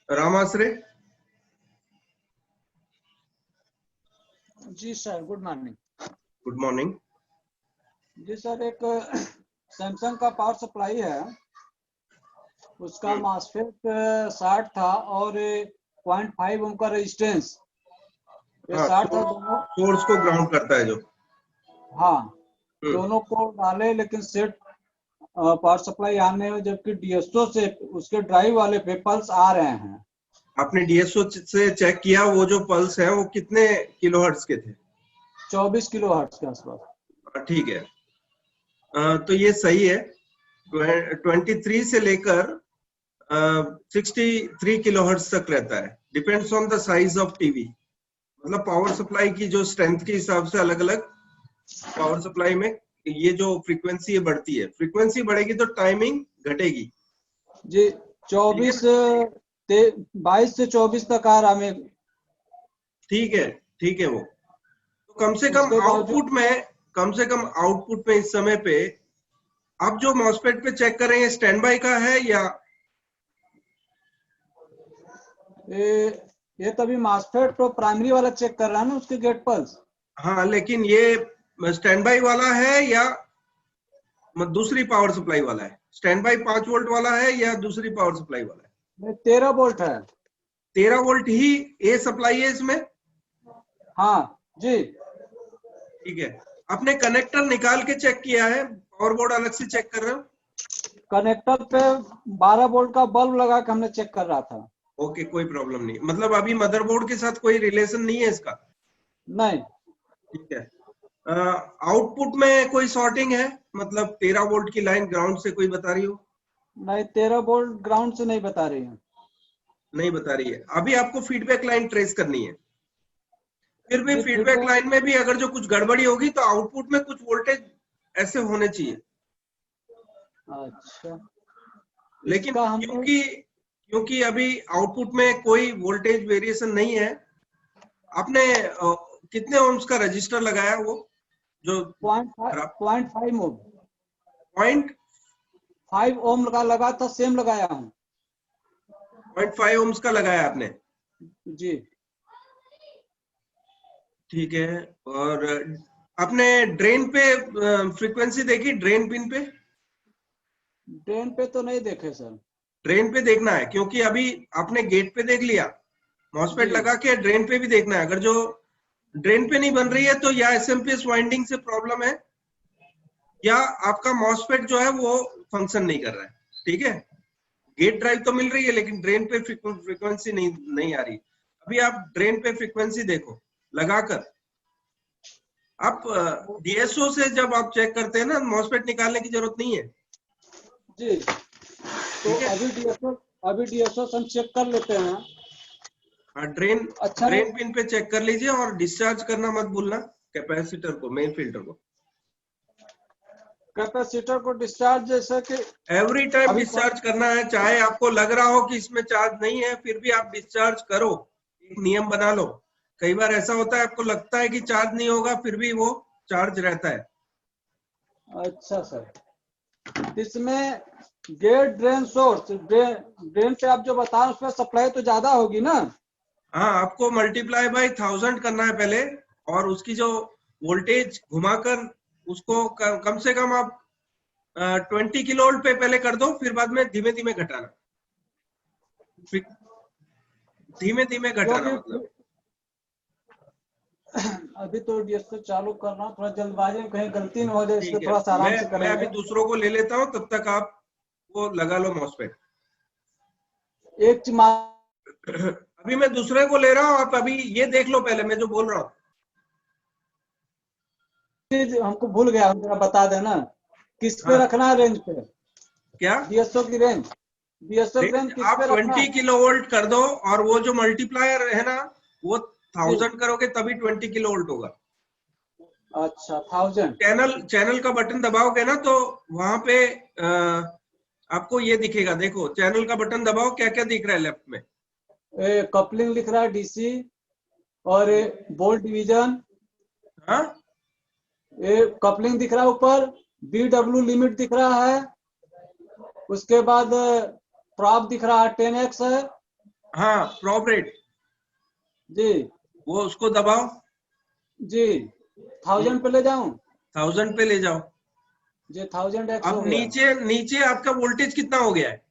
राम आश्रे। जी sir, good morning. Good morning. जी sir, एक सैमसंग का पावर सप्लाई है, उसका मॉसफेट 60 था और 0.5 ओम का रेजिस्टेंस, ये हाँ, 60 था दोनों। सोर्स को ग्राउंड करता है जो। हाँ, दोनों को डाले लेकिन सेट पावर सप्लाई आने में, जबकि डीएसओ से उसके ड्राइव वाले पे पल्स आ रहे हैं। आपने डीएसओ से चेक किया, वो जो पल्स है वो कितने किलोहर्ट्ज के थे? 24 किलो हर्ट्ज के आसपास। ठीक है। तो ये सही है। 23 से लेकर 63 किलोहर्ट्ज तक रहता है। Depends on the size of TV. मतलब पावर सप्लाई की जो स्ट्रेंथ के हिसाब से अलग अलग पावर सप्लाई में ये जो फ्रीक्वेंसी है बढ़ती है। फ्रीक्वेंसी बढ़ेगी तो टाइमिंग घटेगी जी, 22 से 24 तक आ रहा मेरे। ठीक है, ठीक है। वो तो कम से कम आउटपुट में इस समय पे आप जो मॉसफेट पे चेक कर रहे हैं स्टैंड बाय का है या ये तभी मॉसफेट तो प्राइमरी वाला चेक कर रहा है ना, उसके गेट पल्स। हाँ, लेकिन ये स्टैंड बाय वाला है या दूसरी पावर सप्लाई वाला है? स्टैंड बाय 5 वोल्ट वाला है या दूसरी पावर सप्लाई वाला है? 13 वोल्ट है। 13 वोल्ट ही ए सप्लाई है इसमें। हाँ जी। ठीक है। आपने कनेक्टर निकाल के चेक किया है, पावर बोर्ड अलग से चेक कर रहे हो? कनेक्टर पे 12 वोल्ट का बल्ब लगा के हमने चेक कर रहा था। ओके, कोई प्रॉब्लम नहीं। मतलब अभी मदरबोर्ड के साथ कोई रिलेशन नहीं है इसका? नहीं। ठीक है। आउटपुट में कोई शॉर्टिंग है? मतलब 13 वोल्ट की लाइन ग्राउंड से कोई बता रही हो? नहीं, 13 वोल्ट ग्राउंड से नहीं बता रही है। नहीं बता रही है। अभी आपको फीडबैक लाइन ट्रेस करनी है। फिर भी जी, फीडबैक लाइन में भी अगर जो कुछ गड़बड़ी होगी तो आउटपुट में कुछ वोल्टेज ऐसे होने चाहिए। अच्छा, लेकिन इसका हम क्योंकि अभी आउटपुट में कोई वोल्टेज वेरिएशन नहीं है। आपने कितने ओम्स का रजिस्टर लगाया वो जो 0.5 ओम, पॉइंट 5 ओम लगा था, सेम लगाया हूँ। 0.5 ओम्स का लगाया आपने? जी। ठीक है। और आपने ड्रेन पे फ्रीक्वेंसी देखी? ड्रेन पिन पे? ड्रेन पे तो नहीं देखे सर। ड्रेन पे देखना है, क्योंकि अभी आपने गेट पे देख लिया, मॉसफेट जी। लगा के ड्रेन पे भी देखना है। अगर जो ड्रेन पे नहीं बन रही है तो या एसएमपीएस वाइंडिंग से प्रॉब्लम है या आपका मॉसफेट जो है वो फंक्शन नहीं कर रहा है। ठीक है। गेट ड्राइव तो मिल रही है लेकिन ड्रेन पे फ्रीक्वेंसी नहीं आ रही। अभी आप ड्रेन पे फ्रीक्वेंसी देखो लगाकर। आप डीएसओ से जब आप चेक करते हैं ना, मॉसफेट निकालने की जरूरत नहीं है। जी, तो ठीक है। अभी डीएसओ हम चेक कर लेते हैं। हाँ, अच्छा, ड्रेन पिन पे चेक कर लीजिए और डिस्चार्ज करना मत भूलना कैपेसिटर को, मेन फिल्टर को। कैपेसिटर को डिस्चार्ज जैसे कि एवरी टाइम अभी डिस्चार्ज करना है। चाहे आपको लग रहा हो कि इसमें चार्ज नहीं है, फिर भी आप डिस्चार्ज करो। एक नियम बना लो। कई बार ऐसा होता है आपको लगता है कि चार्ज नहीं होगा, फिर भी वो चार्ज रहता है। अच्छा सर, इसमें गेट ड्रेन सोर्स, ड्रेन पे आप जो बता रहे हैं उसमें सप्लाई तो ज्यादा होगी ना? हाँ, आपको मल्टीप्लाई बाय 1000 करना है पहले, और उसकी जो वोल्टेज घुमाकर उसको कम से कम आप 20 किलो वोल्ट पे पहले कर दो, फिर बाद में धीमे धीमे घटाना। धीमे धीमे घटाना क्योंकि मतलब। अभी तो डीएसओ चालू कर रहा हूँ, थोड़ा जल्दबाजी में कहीं गलती न हो जाए, इसलिए ठीक है। थोड़ा सा आराम से मैं अभी करेंगे। दूसरों को ले लेता हूँ, तब तक आप वो लगा लो मॉसफेट। एक चीज अभी मैं दूसरे को ले रहा हूँ, आप अभी ये देख लो पहले मैं जो बोल रहा हूँ। हमको भूल गया, हम जरा बता देना किस पे हाँ, रखना है रेंज पे, क्या डीएसओ की रेंज, डीएसओ की रेंज किस आप पे रखना 20 है? किलो वोल्ट कर दो, और वो जो मल्टीप्लायर है ना वो जी, 1000 करोगे तभी 20 किलो वोल्ट होगा। अच्छा 1000। चैनल का बटन दबाओगे ना तो वहां पे आपको ये दिखेगा। देखो चैनल का बटन दबाओ, क्या क्या दिख रहा है लेफ्ट में? कपलिंग लिख रहा है डीसी, और वोल्ट डिवीजन, हाँ, कपलिंग दिख रहा है ऊपर, बीडब्ल्यू लिमिट दिख रहा है, उसके बाद प्रॉप दिख रहा है 10x है, हाँ प्रॉप रेट जी वो उसको दबाओ जी 1000 पे ले जाऊं? 1000 पे ले जाओ। जी 1000x हो अब गया। नीचे नीचे आपका वोल्टेज कितना हो गया है?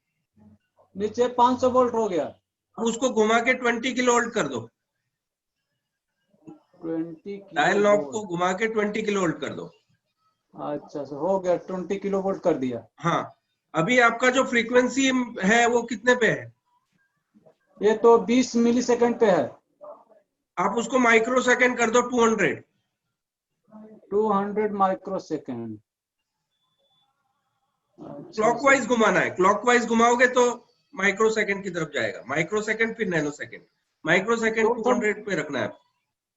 नीचे 500 वोल्ट हो गया। अब उसको घुमा के 20 किलो वोल्ट कर दो। 20 डायल किलो नॉब को वोल्ट। घुमा के 20 किलो वोल्ट कर दो। अच्छा सर हो गया, 20 किलो वोल्ट कर दिया। हाँ अभी आपका जो फ्रीक्वेंसी है वो कितने पे है? ये तो 20 मिली सेकंड पे है। आप उसको माइक्रो सेकंड कर दो 200। 200 माइक्रो सेकंड। अच्छा सर। क्लॉकवाइज घुमाना है, क्लॉकवाइज घुमाओगे तो माइक्रो सेकंड की तरफ जाएगा। माइक्रो सेकंड फिर नैनो सेकंड। माइक्रो सेकंड 200 200 पे रखना है।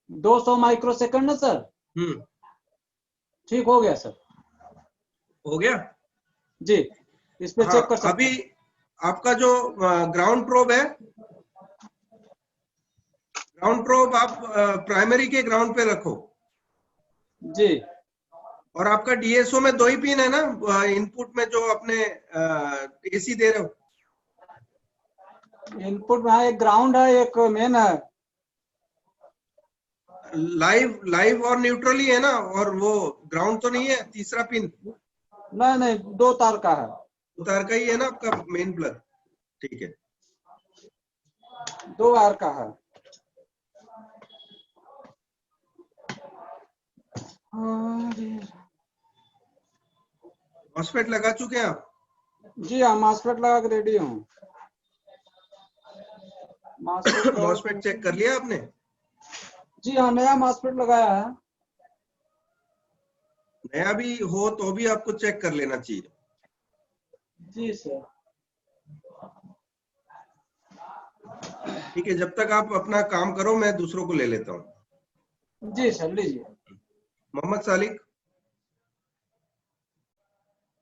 200 माइक्रो सेकंड ना सर? हम्म ठीक हो गया सर। हो गया। जी इस पे हाँ चेक कर सकते अभी हैं। आपका जो ग्राउंड प्रोब है, ग्राउंड प्रोब आप प्राइमरी के ग्राउंड पे रखो। जी और आपका डीएसओ में 2 ही पिन है ना इनपुट में, जो अपने एसी दे रहे हो? इनपुट में है, एक ग्राउंड है एक मेन है। लाइव लाइव और न्यूट्रल ही है ना, और वो ग्राउंड तो नहीं है तीसरा पिन? नहीं नहीं 2 तार का है। उतार का ही है ना आपका मेन प्लग? ठीक है। 2 वायर का है। मॉसफेट लगा चुके हैं आप? जी हाँ मास्फेट लगा के रेडी हूँ। मास्फेट मॉसफेट चेक कर लिया आपने? जी हाँ नया मास्फेट लगाया है। नया भी हो तो भी आपको चेक कर लेना चाहिए। जी सर। ठीक है, जब तक आप अपना काम करो मैं दूसरों को ले लेता हूँ। जी सर लीजिए। Mohammad Salik.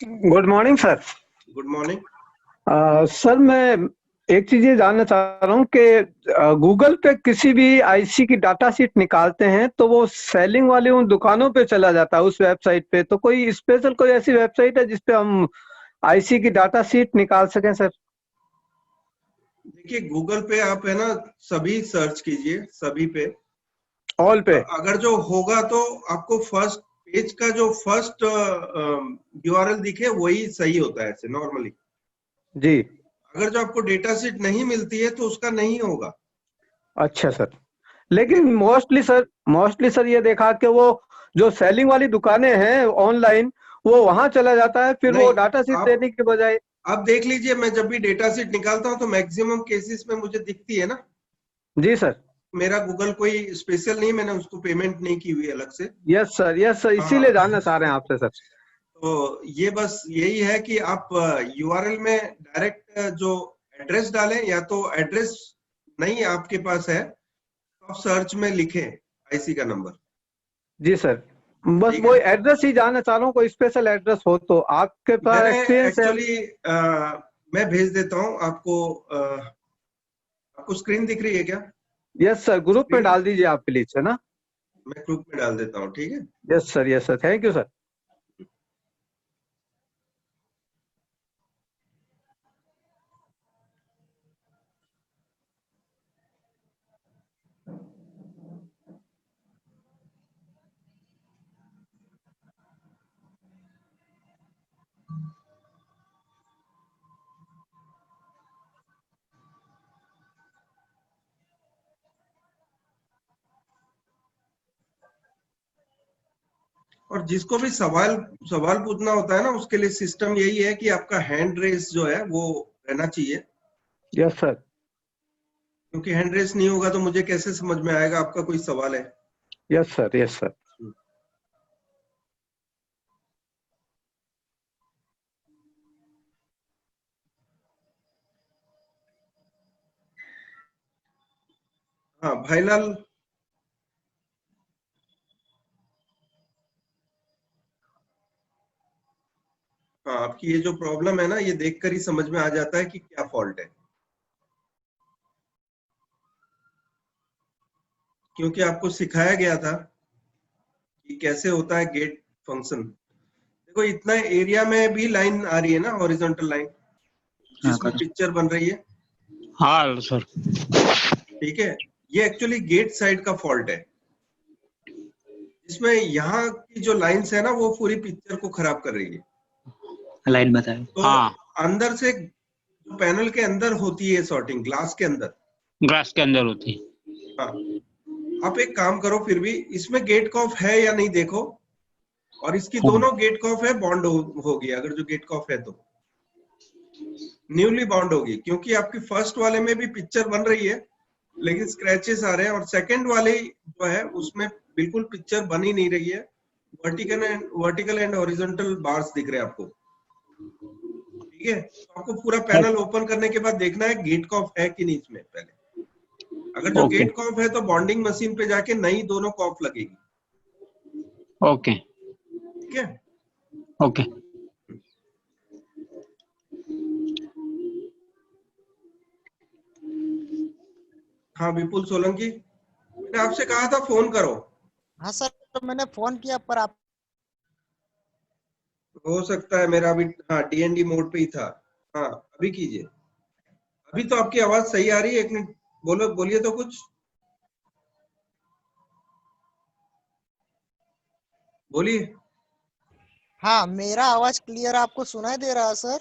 Good morning sir. Good morning. Sir मैं एक चीज ये जानना चाह रहा हूँ कि गूगल पे किसी भी आईसी की डाटा शीट निकालते हैं तो वो सेलिंग वाली उन दुकानों पे चला जाता है उस वेबसाइट पे, तो कोई स्पेशल कोई ऐसी वेबसाइट है जिसपे हम आईसी की डाटा शीट निकाल सकें सर? देखिए गूगल पे आप है ना सभी सर्च कीजिए, सभी पे ऑल पे। अगर जो होगा तो आपको फर्स्ट पेज का जो फर्स्ट यूआरएल दिखे वही सही होता है ऐसे नॉर्मली। जी अगर जो आपको डेटा शीट नहीं मिलती है तो उसका नहीं होगा। अच्छा सर। लेकिन मोस्टली सर ये देखा कि वो जो सेलिंग वाली दुकानें हैं ऑनलाइन वो वहां चला जाता है, फिर वो नहीं डाटा शीट आप देने के बजाय। आप देख लीजिए, मैं जब भी डेटा शीट निकालता हूँ तो मैक्सिमम केसेस में मुझे दिखती है ना। जी सर। मेरा गूगल कोई स्पेशल नहीं, मैंने उसको पेमेंट नहीं की हुई अलग से। यस सर इसीलिए हाँ जानना चाह रहे हैं आपसे सर। तो ये बस यही है कि आप यूआरएल में डायरेक्ट जो एड्रेस डालें, या तो एड्रेस नहीं आपके पास है तो आप सर्च में लिखें आईसी का नंबर। जी सर बस ठीक वो है, एड्रेस ही जानना चाह रहा हूँ, कोई स्पेशल एड्रेस हो तो आपके पास मैंने एक्सपीरियंस है। एक्चुअली मैं भेज देता हूँ आपको। आपको स्क्रीन दिख रही है क्या? यस सर ग्रुप में स्क्रीन डाल दीजिए आप प्लीज, है ना? मैं ग्रुप में डाल देता हूँ, ठीक है। Yes sir thank you sir. और जिसको भी सवाल सवाल पूछना होता है ना, उसके लिए सिस्टम यही है कि आपका हैंड रेस जो है वो रहना चाहिए, यस सर। क्योंकि हैंड रेस नहीं होगा तो मुझे कैसे समझ में आएगा आपका कोई सवाल है। Yes sir. हाँ भाईलाल। हाँ आपकी ये जो प्रॉब्लम है ना, ये देखकर ही समझ में आ जाता है कि क्या फॉल्ट है, क्योंकि आपको सिखाया गया था कि कैसे होता है गेट फंक्शन। देखो इतना एरिया में भी लाइन आ रही है ना, हॉरिजॉन्टल लाइन हाँ जिसमें पिक्चर बन रही है। हाँ सर। ठीक है, ये एक्चुअली गेट साइड का फॉल्ट है, इसमें यहाँ की जो लाइंस है ना वो पूरी पिक्चर को खराब कर रही है। लाइन बताए। तो हाँ, अंदर से जो पैनल के अंदर होती है सॉर्टिंग, ग्लास के अंदर, ग्लास के अंदर होती है। हाँ, आप एक काम करो, फिर भी इसमें गेट कॉफ है या नहीं देखो, और इसकी हाँ। दोनों गेट कॉफ है, बॉन्ड होगी। अगर जो गेट कॉफ है तो न्यूली बॉन्ड होगी, क्योंकि आपकी फर्स्ट वाले में भी पिक्चर बन रही है लेकिन स्क्रैचेस आ रहे हैं, और सेकंड वाले जो है उसमें बिल्कुल पिक्चर बन ही नहीं रही है, वर्टिकल एंड हॉरिजॉन्टल बार्स दिख रहे हैं आपको। ठीक है, तो आपको पूरा पैनल ओपन करने के बाद देखना है गेट कॉफ है कि नहीं इसमें पहले। अगर जो ओके। गेट कॉफ है तो बॉन्डिंग मशीन पे जाके नई दोनों कॉफ लगेगी। ओके। ठीक है, ओके। हाँ विपुल सोलंकी, मैंने आपसे कहा था फोन करो। हाँ सर, तो मैंने फोन किया पर आप हो सकता है मेरा अभी, हाँ डीएनडी मोड पे ही था। हाँ अभी कीजिए, अभी तो आपकी आवाज सही आ रही है। एक मिनट बोलो, बोलिए तो कुछ बोलिए। हाँ, मेरा आवाज क्लियर आपको सुनाई दे रहा है सर?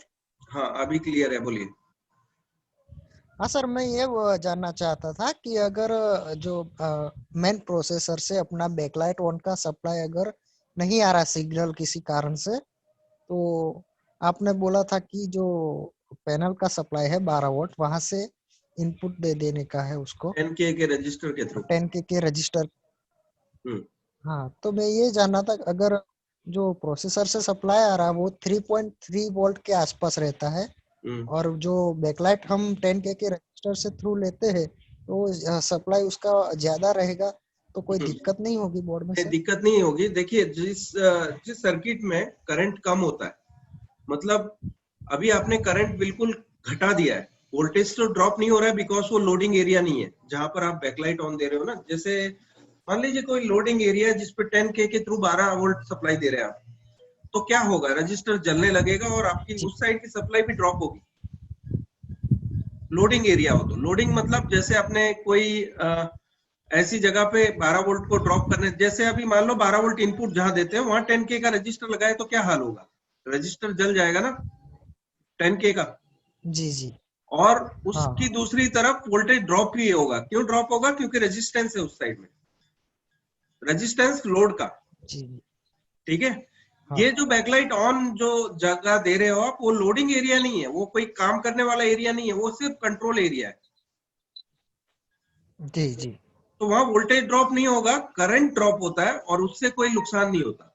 हाँ अभी क्लियर है, बोलिए। हाँ सर, मैं ये जानना चाहता था कि अगर जो मेन प्रोसेसर से अपना बैकलाइट ऑन का सप्लाई अगर नहीं आ रहा सिग्नल किसी कारण से, तो आपने बोला था कि जो पैनल का सप्लाई है 12 वोल्ट, वहां से इनपुट दे देने का है उसको 10K के रजिस्टर के थ्रू। 10K के रजिस्टर। हाँ, तो मैं ये जानना था अगर जो प्रोसेसर से सप्लाई आ रहा है वो 3.3 वोल्ट के आसपास रहता है, और जो बैकलाइट हम 10K के रजिस्टर से थ्रू लेते हैं तो सप्लाई उसका ज्यादा रहेगा, तो कोई दिक्कत नहीं होगी बोर्ड में? दिक्कत नहीं होगी। देखिए, जिस सर्किट में करंट कम होता है, मतलब अभी आपने करंट बिल्कुल घटा दिया है, वोल्टेज तो ड्रॉप नहीं हो रहा है, बिकॉज वो लोडिंग एरिया नहीं है जहां पर आप बैकलाइट ऑन दे रहे हो ना। जैसे मान लीजिए कोई लोडिंग एरिया है जिसपे 10K के थ्रू 12 वोल्ट सप्लाई दे रहे हैं आप, तो क्या होगा, रजिस्टर जलने लगेगा और आपकी उस साइड की सप्लाई भी ड्रॉप होगी। लोडिंग एरिया हो तो, लोडिंग मतलब जैसे आपने कोई ऐसी जगह पे 12 वोल्ट को ड्रॉप करने, जैसे अभी मान लो 12 वोल्ट इनपुट जहां देते हैं वहां 10K का रजिस्टर लगाए तो क्या हाल होगा, रजिस्टर जल जाएगा ना 10K का। जी जी। और हाँ उसकी दूसरी तरफ वोल्टेज ड्रॉप भी होगा। क्यों ड्रॉप होगा? क्योंकि रेजिस्टेंस है उस साइड में, रेजिस्टेंस लोड का। जी। ठीक है, हाँ। ये जो बैकलाइट ऑन जो जगह दे रहे हो आप, वो लोडिंग एरिया नहीं है, वो कोई काम करने वाला एरिया नहीं है, वो सिर्फ कंट्रोल एरिया है। जी जी। तो वहां वोल्टेज ड्रॉप नहीं होगा, करंट ड्रॉप होता है और उससे कोई नुकसान नहीं होता।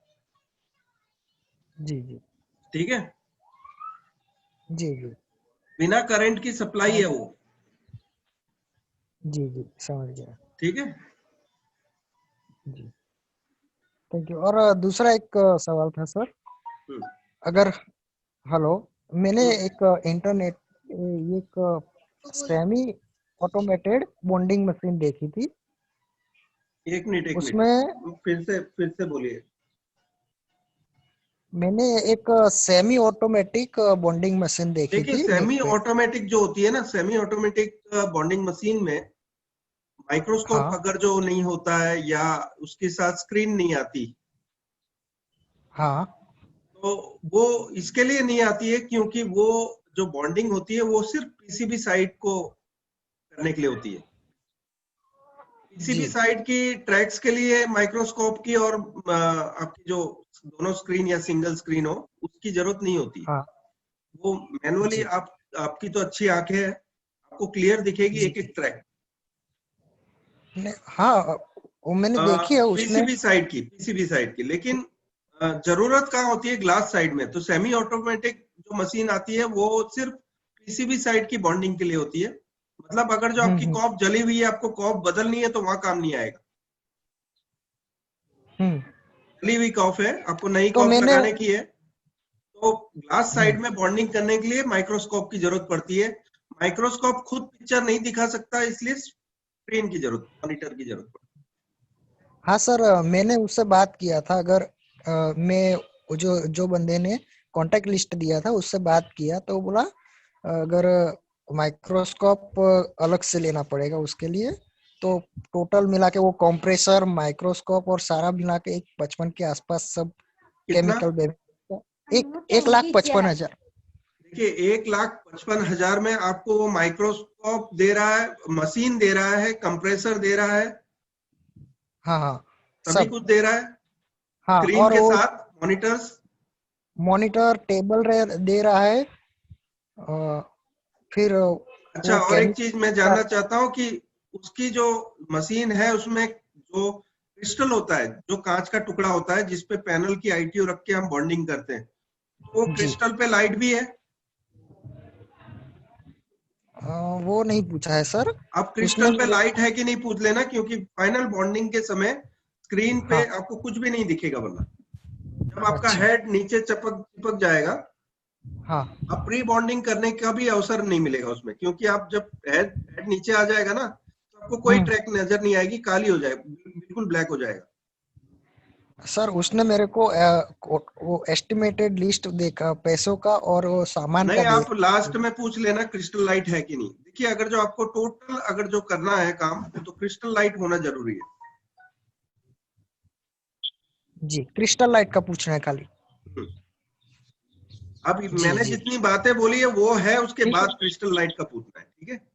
जी जी। ठीक है, जी जी। बिना करंट की सप्लाई है वो। जी जी, समझ गया। ठीक है जी, थैंक यू। और दूसरा एक सवाल था सर, अगर हेलो, मैंने एक इंटरनेट एक सेमी ऑटोमेटेड बॉन्डिंग मशीन देखी थी। एक मिनट उसमें फिर से बोलिए। मैंने एक सेमी ऑटोमेटिक बॉन्डिंग मशीन देखी देखिए, थी नेट सेमी पे। ऑटोमेटिक जो होती है ना, सेमी ऑटोमेटिक बॉन्डिंग मशीन में माइक्रोस्कोप हाँ अगर जो नहीं होता है या उसके साथ स्क्रीन नहीं आती, हाँ। तो वो इसके लिए नहीं आती है क्योंकि वो जो बॉन्डिंग होती है वो सिर्फ पीसीबी साइड को करने के लिए होती है। पीसीबी जी साइड की ट्रैक्स के लिए माइक्रोस्कोप की और आपकी जो दोनों स्क्रीन या सिंगल स्क्रीन हो उसकी जरूरत नहीं होती। हाँ। वो मैनुअली जी आपकी तो अच्छी आंखें हैं, आपको क्लियर दिखेगी जी एक एक ट्रैक। हाँ, वो मैंने देखी है उसमें। पीसीबी साइड की, लेकिन जरूरत कहाँ होती है, ग्लास साइड में। तो सेमी ऑटोमेटिक जो मशीन आती है वो सिर्फ पीसीबी साइड की बॉन्डिंग के लिए होती है। मतलब अगर जो आपकी कॉप जली हुई है, आपको कॉप बदलनी है तो वहां काम नहीं आएगा। जली हुई कॉप है, आपको नई तो कॉप मैंने लगाने की है, तो ग्लास साइड में बॉन्डिंग करने के लिए माइक्रोस्कोप की जरूरत पड़ती है। माइक्रोस्कोप खुद पिक्चर नहीं दिखा सकता, इसलिए स्क्रीन की जरूरत, मॉनिटर की जरूरत पड़ती है। हाँ सर, मैंने उससे बात किया था। अगर मैं जो बंदे ने कांटेक्ट लिस्ट दिया था उससे बात किया तो बोला अगर माइक्रोस्कोप अलग से लेना पड़ेगा उसके लिए। तो टोटल मिला के वो कंप्रेसर, माइक्रोस्कोप और सारा मिला के 1,55 के आसपास सब कितना? केमिकल एक 1,55,000। देखिए 1,55,000 में आपको वो माइक्रोस्कोप दे रहा है, मशीन दे रहा है, कंप्रेसर दे रहा है, हाँ हाँ सभी सब। कुछ दे रहा है, हाँ स्क्रीन और के वो साथ मॉनिटर्स। मॉनिटर टेबल दे रहा है। फिर अच्छा, वो और एक चीज मैं जानना चाहता हूँ कि उसकी जो मशीन है उसमें जो क्रिस्टल होता है, जो कांच का टुकड़ा होता है जिसपे पैनल की आईटीओ रख के हम बॉन्डिंग करते हैं, वो जी क्रिस्टल पे लाइट भी है? वो नहीं पूछा है सर। आप उसने क्रिस्टल पे लाइट है कि नहीं पूछ लेना, क्योंकि फाइनल बॉन्डिंग के समय स्क्रीन पे हाँ आपको कुछ भी नहीं दिखेगा, वरना जब आपका अच्छा हेड नीचे चिपक जाएगा, हाँ आप प्री बॉन्डिंग करने का भी अवसर नहीं मिलेगा उसमें, क्योंकि आप जब हेड नीचे आ जाएगा ना, तो आपको कोई ट्रैक नजर नहीं आएगी, काली हो जाएगी, बिल्कुल ब्लैक हो जाएगा। सर उसने मेरे को वो एस्टिमेटेड लिस्ट देखा पैसों का और वो सामान का नहीं, दे। आप लास्ट में पूछ लेना क्रिस्टल लाइट है कि नहीं। देखिए अगर जो आपको टोटल अगर जो करना है काम, तो क्रिस्टल लाइट होना जरूरी है। जी क्रिस्टल लाइट का पूछना है खाली। अब जी मैंने जी जितनी बातें बोली है वो है, उसके बाद क्रिस्टल लाइट का पूछना है, ठीक है?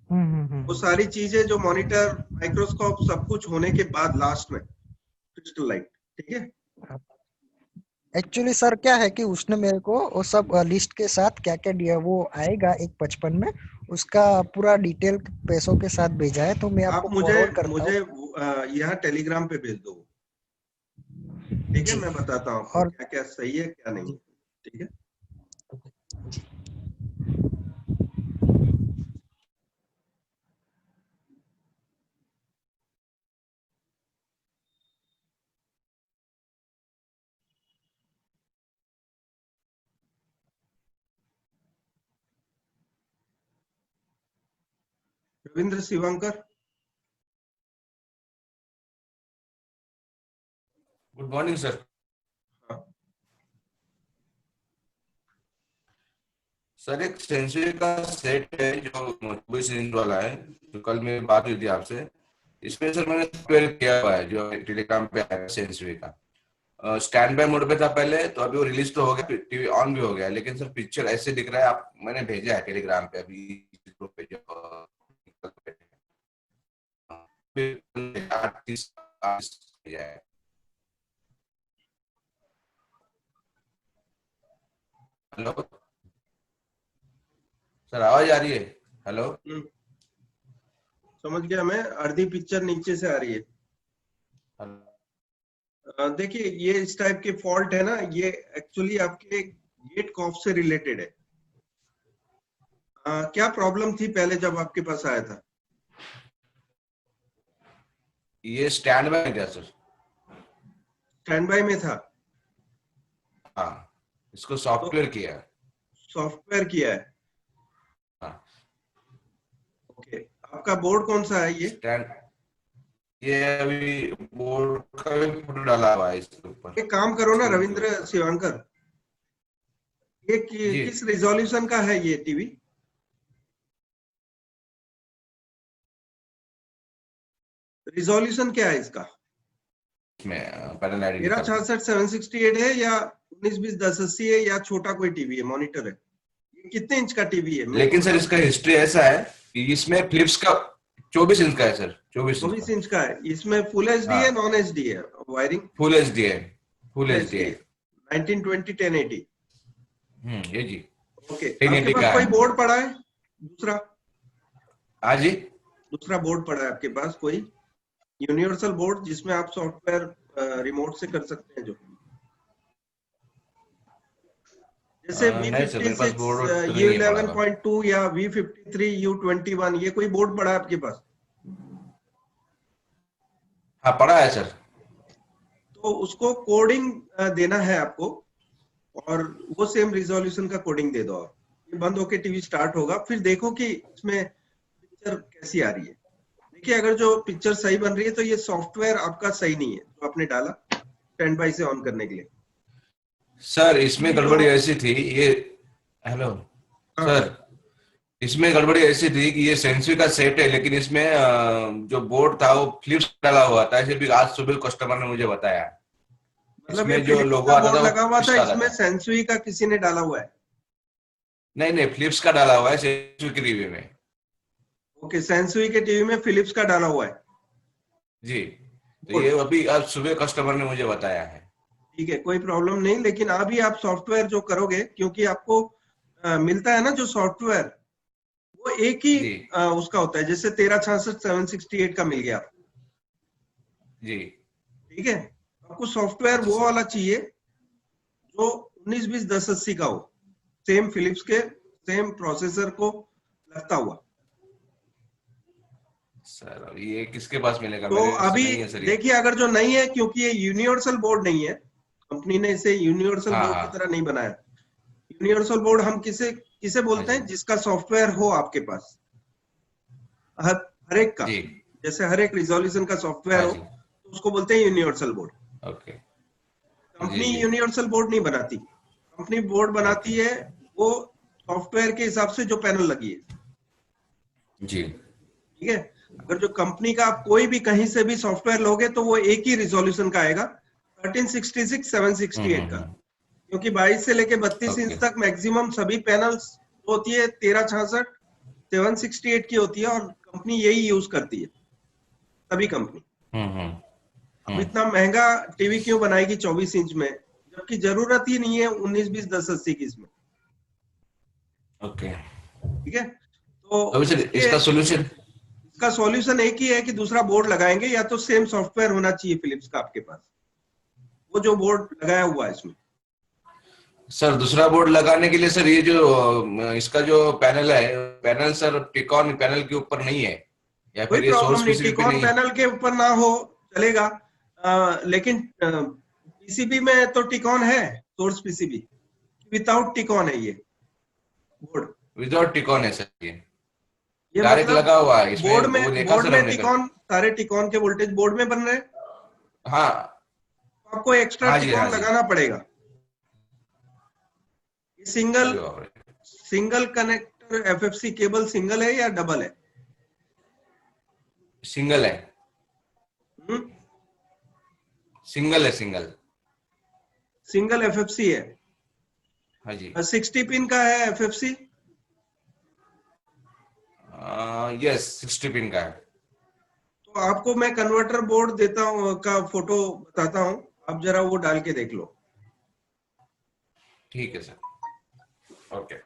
वो सारी चीजें जो मॉनिटर, माइक्रोस्कोप, सब कुछ होने के बाद लास्ट में क्रिस्टल लाइट, ठीक है? एक्चुअली सर क्या है कि उसने मेरे को वो सब लिस्ट के साथ क्या क्या दिया वो आएगा 1,55 में, उसका पूरा डिटेल पैसों के साथ भेजा है, तो मैं आप आपको मुझे फॉरवर्ड करता हूँ। मुझे यहाँ टेलीग्राम पे भेज दो, ठीक है? जी मैं बताता हूँ आपको और क्या क्या सही है क्या नहीं है, ठीक है? Ravindra Shivankar. Good morning sir. हाँ, सर एक सेंसुरी का सेट है जो 24 इंच वाला है, जो कल मेरी बात हुई थी आपसे। इसमें सर मैंने सॉफ्टवेयर किया हुआ है जो टेलीग्राम पे आया सेंसुरी का। स्टैंड बाय मोड पे था पहले, तो अभी वो रिलीज तो हो गया, टीवी ऑन भी हो गया, लेकिन सर पिक्चर ऐसे दिख रहा है। आप मैंने भेजा है टेलीग्राम पे अभी ग्रुप पे जो भेजा है। हेलो सर, आवाज आ रही है? हेलो समझ गया मैं, आधी पिक्चर नीचे से आ रही है। देखिए ये इस टाइप के फॉल्ट है ना, ये एक्चुअली आपके गेट कॉफ से रिलेटेड है। क्या प्रॉब्लम थी पहले जब आपके पास आया था? ये स्टैंड बाय था सर। स्टैंड बाय में था? हाँ, इसको तो सॉफ्टवेयर किया है। सॉफ्टवेयर किया है? हाँ, ओके, आपका बोर्ड कौन सा है ये? स्टैंड ये अभी बोर्ड का भी फोटो डाला हुआ है इसके ऊपर, एक काम करो ना स्क्रीन के रविंद्र ऊपर। शिवांकर, ये जी, किस रिजोल्यूशन का है ये टीवी? रिजोल्यूशन क्या है इसका? इसमें पैनल आईडी मेरा निकाल के। 66/768 है या 19/20/1080 है, या छोटा कोई टीवी है, मॉनिटर है? ये कितने इंच का टीवी है मेरे को लेकिन सर बताओ। इसका हिस्ट्री ऐसा है कि इसमें फिलिप्स का 24 इंच का है सर, 24 इंच 24 का। इंच का है? इसमें फुल एचडी है, हाँ, नॉन एचडी है वायरिंग? फुल एचडी है, फुल फुल एचडी एचडी है। है, 1920/1080। ये जी ओके, आपके 1080 पास का कोई है। बोर्ड पड़ा है दूसरा? हाँ जी, दूसरा बोर्ड पड़ा है आपके पास कोई यूनिवर्सल बोर्ड, जिसमें आप सॉफ्टवेयर रिमोट से कर सकते हैं, जो जैसे नहीं सर, मेरे पास V56, बोर्ड तो नहीं है पड़ा हुआ। U11.2 या V53, U21, ये कोई बोर्ड पड़ा है आपके पास? हाँ, पड़ा है सर। तो उसको कोडिंग देना है आपको, और वो सेम रिजोल्यूशन का कोडिंग दे दो आप। ये बंद होके टीवी स्टार्ट होगा, फिर देखो कि इसमें पिक्चर कैसी आ रही है। देखिए अगर जो पिक्चर सही बन रही है तो ये सॉफ्टवेयर आपका सही नहीं है जो आपने डाला स्टैंड बाय से ऑन करने के लिए। सर इसमें ये जो गड़बड़ी ऐसी थी ये। हेलो हाँ। सर इसमें गड़बड़ी ऐसी थी कि ये सेंसवी का सेट है, लेकिन इसमें जो बोर्ड था वो फिलिप्स डाला हुआ था, ऐसे भी आज सुबह कस्टमर ने मुझे बताया। मतलब ये इसमें जो फिलिप्स लोगो का आता बोर्ड था वो लगा हुआ फिलिप्स था, का आता इसमें था। सेंसुई का किसी ने डाला हुआ है। नहीं नहीं, फिलिप्स का डाला हुआ है सेंसवी की टीवी में। ओके, सेंसुई के टीवी में फिलिप्स का डाला हुआ है जी, तो बोर्ड। ये अभी आज सुबह कस्टमर ने मुझे बताया है। ठीक है, कोई प्रॉब्लम नहीं, लेकिन अभी आप सॉफ्टवेयर जो करोगे, क्योंकि आपको मिलता है ना जो सॉफ्टवेयर, वो एक ही जी उसका होता है, जैसे 1366 768 का मिल गया, जी। ठीक है। आपको सॉफ्टवेयर अच्छा वो सर। वाला चाहिए जो 1920 1080 का हो, सेम फिलिप्स के सेम प्रोसेसर को लगता हुआ। सर अब ये किसके पास मिलेगा? तो मेरे से अभी नहीं है सर ये। देखिए, अगर जो नहीं है, क्योंकि ये यूनिवर्सल बोर्ड नहीं है, कंपनी ने इसे यूनिवर्सल हाँ बोर्ड की हाँ तरह नहीं बनाया। यूनिवर्सल बोर्ड हम किसे किसे हाँ बोलते जी हैं? जिसका सॉफ्टवेयर हो आपके पास, हर हर एक का, जी। जैसे हर एक रिजोल्यूशन का सॉफ्टवेयर हाँ हो, जी। तो उसको बोलते हैं यूनिवर्सल बोर्ड। ओके। जी कंपनी जी। यूनिवर्सल बोर्ड नहीं बनाती, कंपनी बोर्ड ओके। बनाती है वो सॉफ्टवेयर के हिसाब से जो पैनल लगी है, जी। ठीक है। अगर जो कंपनी का आप कोई भी कहीं से भी सॉफ्टवेयर लोगे तो वो एक ही रिजोल्यूशन का आएगा, 1366 768 का, हम्म। क्योंकि 22 से लेके 32 ओके। इंच तक मैक्सिमम सभी पैनल्स होती है 1366 768 की होती है, और कंपनी यही यूज करती है, सभी कंपनी। हम्म। अब इतना महंगा टीवी क्यों बनाएगी 24 इंच में, जबकि जरूरत ही नहीं है 1920 1080 की इसमें, ओके। ठीक है। तो तो सर इसके इसका सोल्यूशन? इसका सॉल्यूशन एक ही है कि दूसरा बोर्ड लगाएंगे, या तो सेम सॉफ्टवेयर होना चाहिए फिलिप्स का आपके पास, वो जो बोर्ड लगाया हुआ है इसमें। सर दूसरा बोर्ड लगाने के लिए सर ये जो इसका जो पैनल है, पैनल सर टिकॉन पैनल के ऊपर नहीं है, या कोई फिर ये प्रॉब्लम सोर्स नहीं, पीसीबी पे टिकॉन नहीं है? पैनल के ऊपर ना हो चलेगा, लेकिन पीसीबी में तो टिकॉन है, सोर्स पीसीबी विदाउट टिकॉन है ये बोर्ड। विदाउट टिकॉन है सर ये डायरेक्ट मतलब लगा हुआ है इसमें, वो देखा बोर्ड सर में हमने कल। टिकॉन, सारे टिकॉन के वोल्टेज बोर्ड में बन रहे हैं, हाँ तो आपको एक्स्ट्रा हाँ जी हाँ टिकॉन जी। लगाना पड़ेगा। ये सिंगल अरे बाप रे। Single connector FFC cable single है या डबल है? सिंगल है। हम्म, सिंगल है सिंगल। सिंगल एफएफसी है। हाँ जी। 60 पिन का है एफएफसी। यस 60 पिन का है। तो आपको मैं कन्वर्टर बोर्ड देता हूँ का फोटो बताता हूँ, आप जरा वो डाल के देख लो। ठीक है सर। ओके।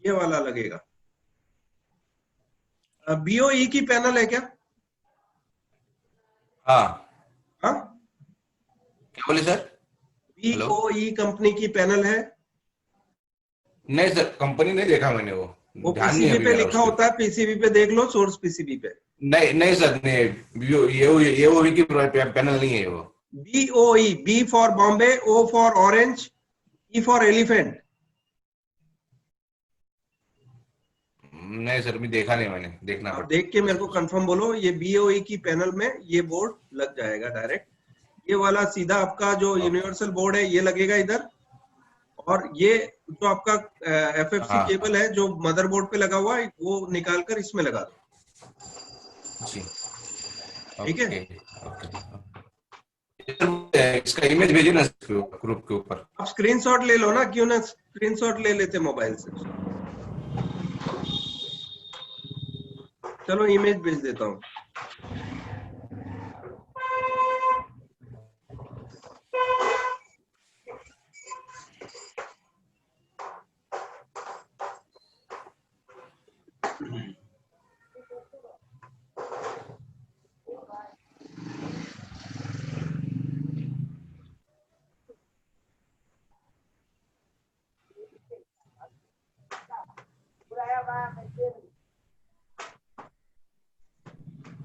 ये वाला लगेगा। बीओई की पैनल है क्या? हाँ हाँ, क्या बोले सर? हेलो। बीओई कंपनी की पैनल है। नहीं सर कंपनी नहीं देखा मैंने, वो वो ध्यान नहीं है पीसीबी अभी पे मेरा लिखा उस पर। होता है, पीसीबी पे देख लो, सोर्स पीसीबी पे। नहीं नहीं सर नहीं, ये वो की पैनल नहीं है वो। BOE, B for Bombay, O for orange, E for elephant. नहीं सर अभी देखा नहीं मैंने, देखना आप देख के पड़ेगा मेरे सर को उसको। कंफर्म बोलो, ये बीओई की पैनल में ये बोर्ड लग जाएगा डायरेक्ट। ये वाला सीधा आपका जो ओके। यूनिवर्सल बोर्ड है ये लगेगा इधर, और ये जो आपका एफएफसी हाँ केबल है जो मदरबोर्ड पे लगा हुआ है वो निकाल कर इसमें लगा दो, जी। ठीक है। Okay okay. इसका इमेज भेजिए ना ग्रुप के ऊपर। आप स्क्रीनशॉट ले लो ना, क्यों ना स्क्रीनशॉट ले लेते मोबाइल से। चलो इमेज भेज देता हूँ।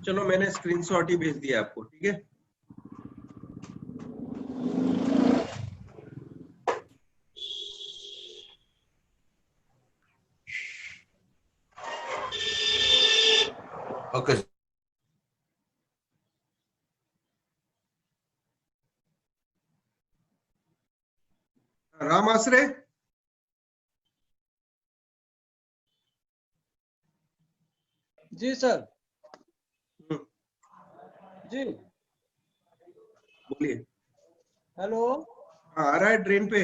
चलो मैंने स्क्रीनशॉट ही भेज दिया आपको, ठीक है। ओके। राम आश्रय, जी सर। जी बोलिए। हेलो। हाँ, आ रहा है ड्रेन पे?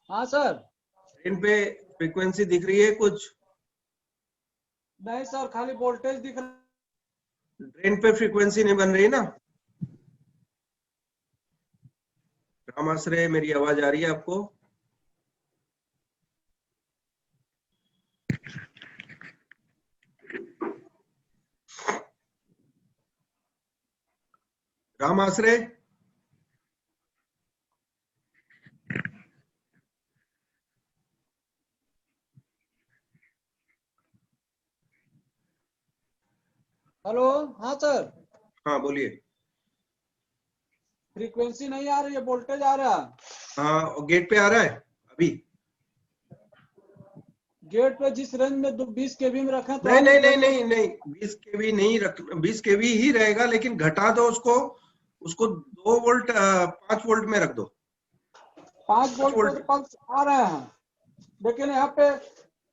हाँ सर। ड्रेन पे फ्रीक्वेंसी दिख रही है कुछ? नहीं सर, खाली वोल्टेज दिख रहा। ड्रेन पे फ्रीक्वेंसी नहीं बन रही ना? राम आश्रय, मेरी आवाज आ रही है आपको? राम आश्रय, हेलो। हाँ सर, हाँ बोलिए। फ्रीक्वेंसी नहीं आ रही है, वोल्टेज आ रहा है। हाँ, गेट पे आ रहा है अभी? गेट पे जिस रेंज में 20 केवी में रखे तो नहीं आप नहीं इस नहीं रेंज में नहीं नहीं, 20 केवी नहीं रख, 20 केवी ही रहेगा, लेकिन घटा दो उसको, उसको 2 वोल्ट 5 वोल्ट में रख दो। 5 वोल्ट पे तो पल्स आ रहे हैं, लेकिन यहाँ पे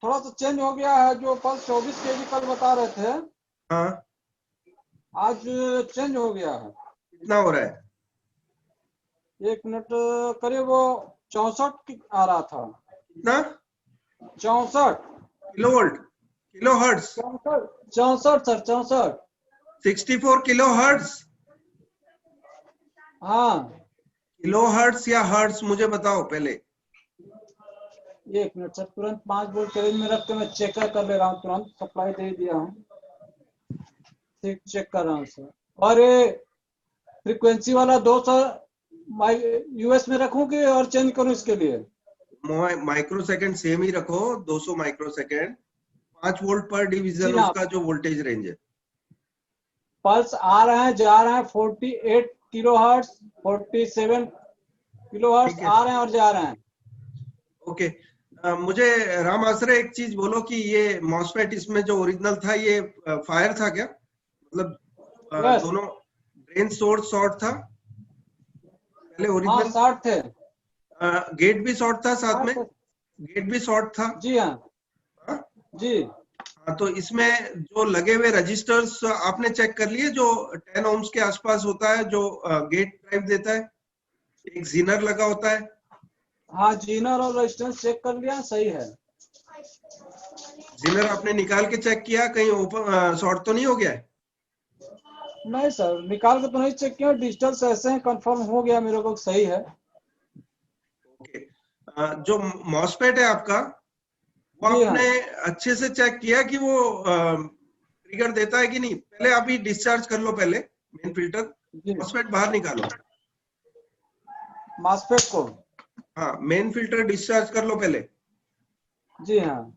थोड़ा सा चेंज हो गया है। जो पल्स 24 केवी कल बता रहे थे, हाँ, आज चेंज हो गया है। कितना हो रहा है? 1 मिनट, करीब वो 64 आ रहा था। कितना? 64 kilo volt, kilo hertz? 64 sir, 64। 64 kilo hertz? हाँ, किलो हर्ट्स या हर्ट्स, मुझे बताओ पहले। 1 मिनट सर, तुरंत 5 वोल्ट के रेंज में रख के मैं चेक कर ले रहा हूँ। तुरंत सप्लाई दे दिया हूँ, ठीक चेक कर रहा हूँ सर। और ये फ्रीक्वेंसी वाला 200 यूएस में रखूं कि और चेंज करूं इसके लिए? माइक्रो सेकंड सेम ही रखो, 200 माइक्रो सेकंड, 5 वोल्ट पर जी डिवीजन हाँ, उसका जो वोल्टेज रेंज है। पल्स आ रहे हैं, जा रहे हैं। 48 किलो हर्ट्स, 47 किलो हर्ट्स ठीक है, आ रहे हैं और जा रहे हैं। ओके। मुझे राम आश्रय एक चीज बोलो कि ये मॉसफेट इसमें जो ओरिजिनल था, ये फायर था क्या? मतलब यस। दोनों ड्रेन सोर्स शॉर्ट था पहले हाँ, ओरिजिनल? 60 थे। गेट भी शॉर्ट था साथ 60 में? थे। गेट भी शॉर्ट था? जी हाँ। हाँ? जी हाँ, तो इसमें जो लगे हुए रजिस्टर्स आपने चेक कर लिए, जो 10 ohms के आसपास होता है, जो गेट ड्राइव देता है, एक जीनर लगा होता है? हाँ, जीनर और रेजिस्टेंस चेक कर लिया, सही है। जीनर आपने निकाल के चेक किया, कहीं ओपन शॉर्ट तो नहीं हो गया है? नहीं सर, निकाल के तो नहीं चेक किया, डिजिटल से ऐसे ही कंफर्म हो गया मेरे को सही है। ओके। जो मॉसफेट है आपका, वो जी हाँ। आपने अच्छे से चेक किया कि वो ट्रिगर देता है कि नहीं? पहले आप ही डिस्चार्ज कर लो, पहले मेन फिल्टर, जी, मॉसफेट बाहर निकालो। मास्फेट को। हाँ, मेन फिल्टर डिस्चार्ज कर लो पहले। जी हाँ,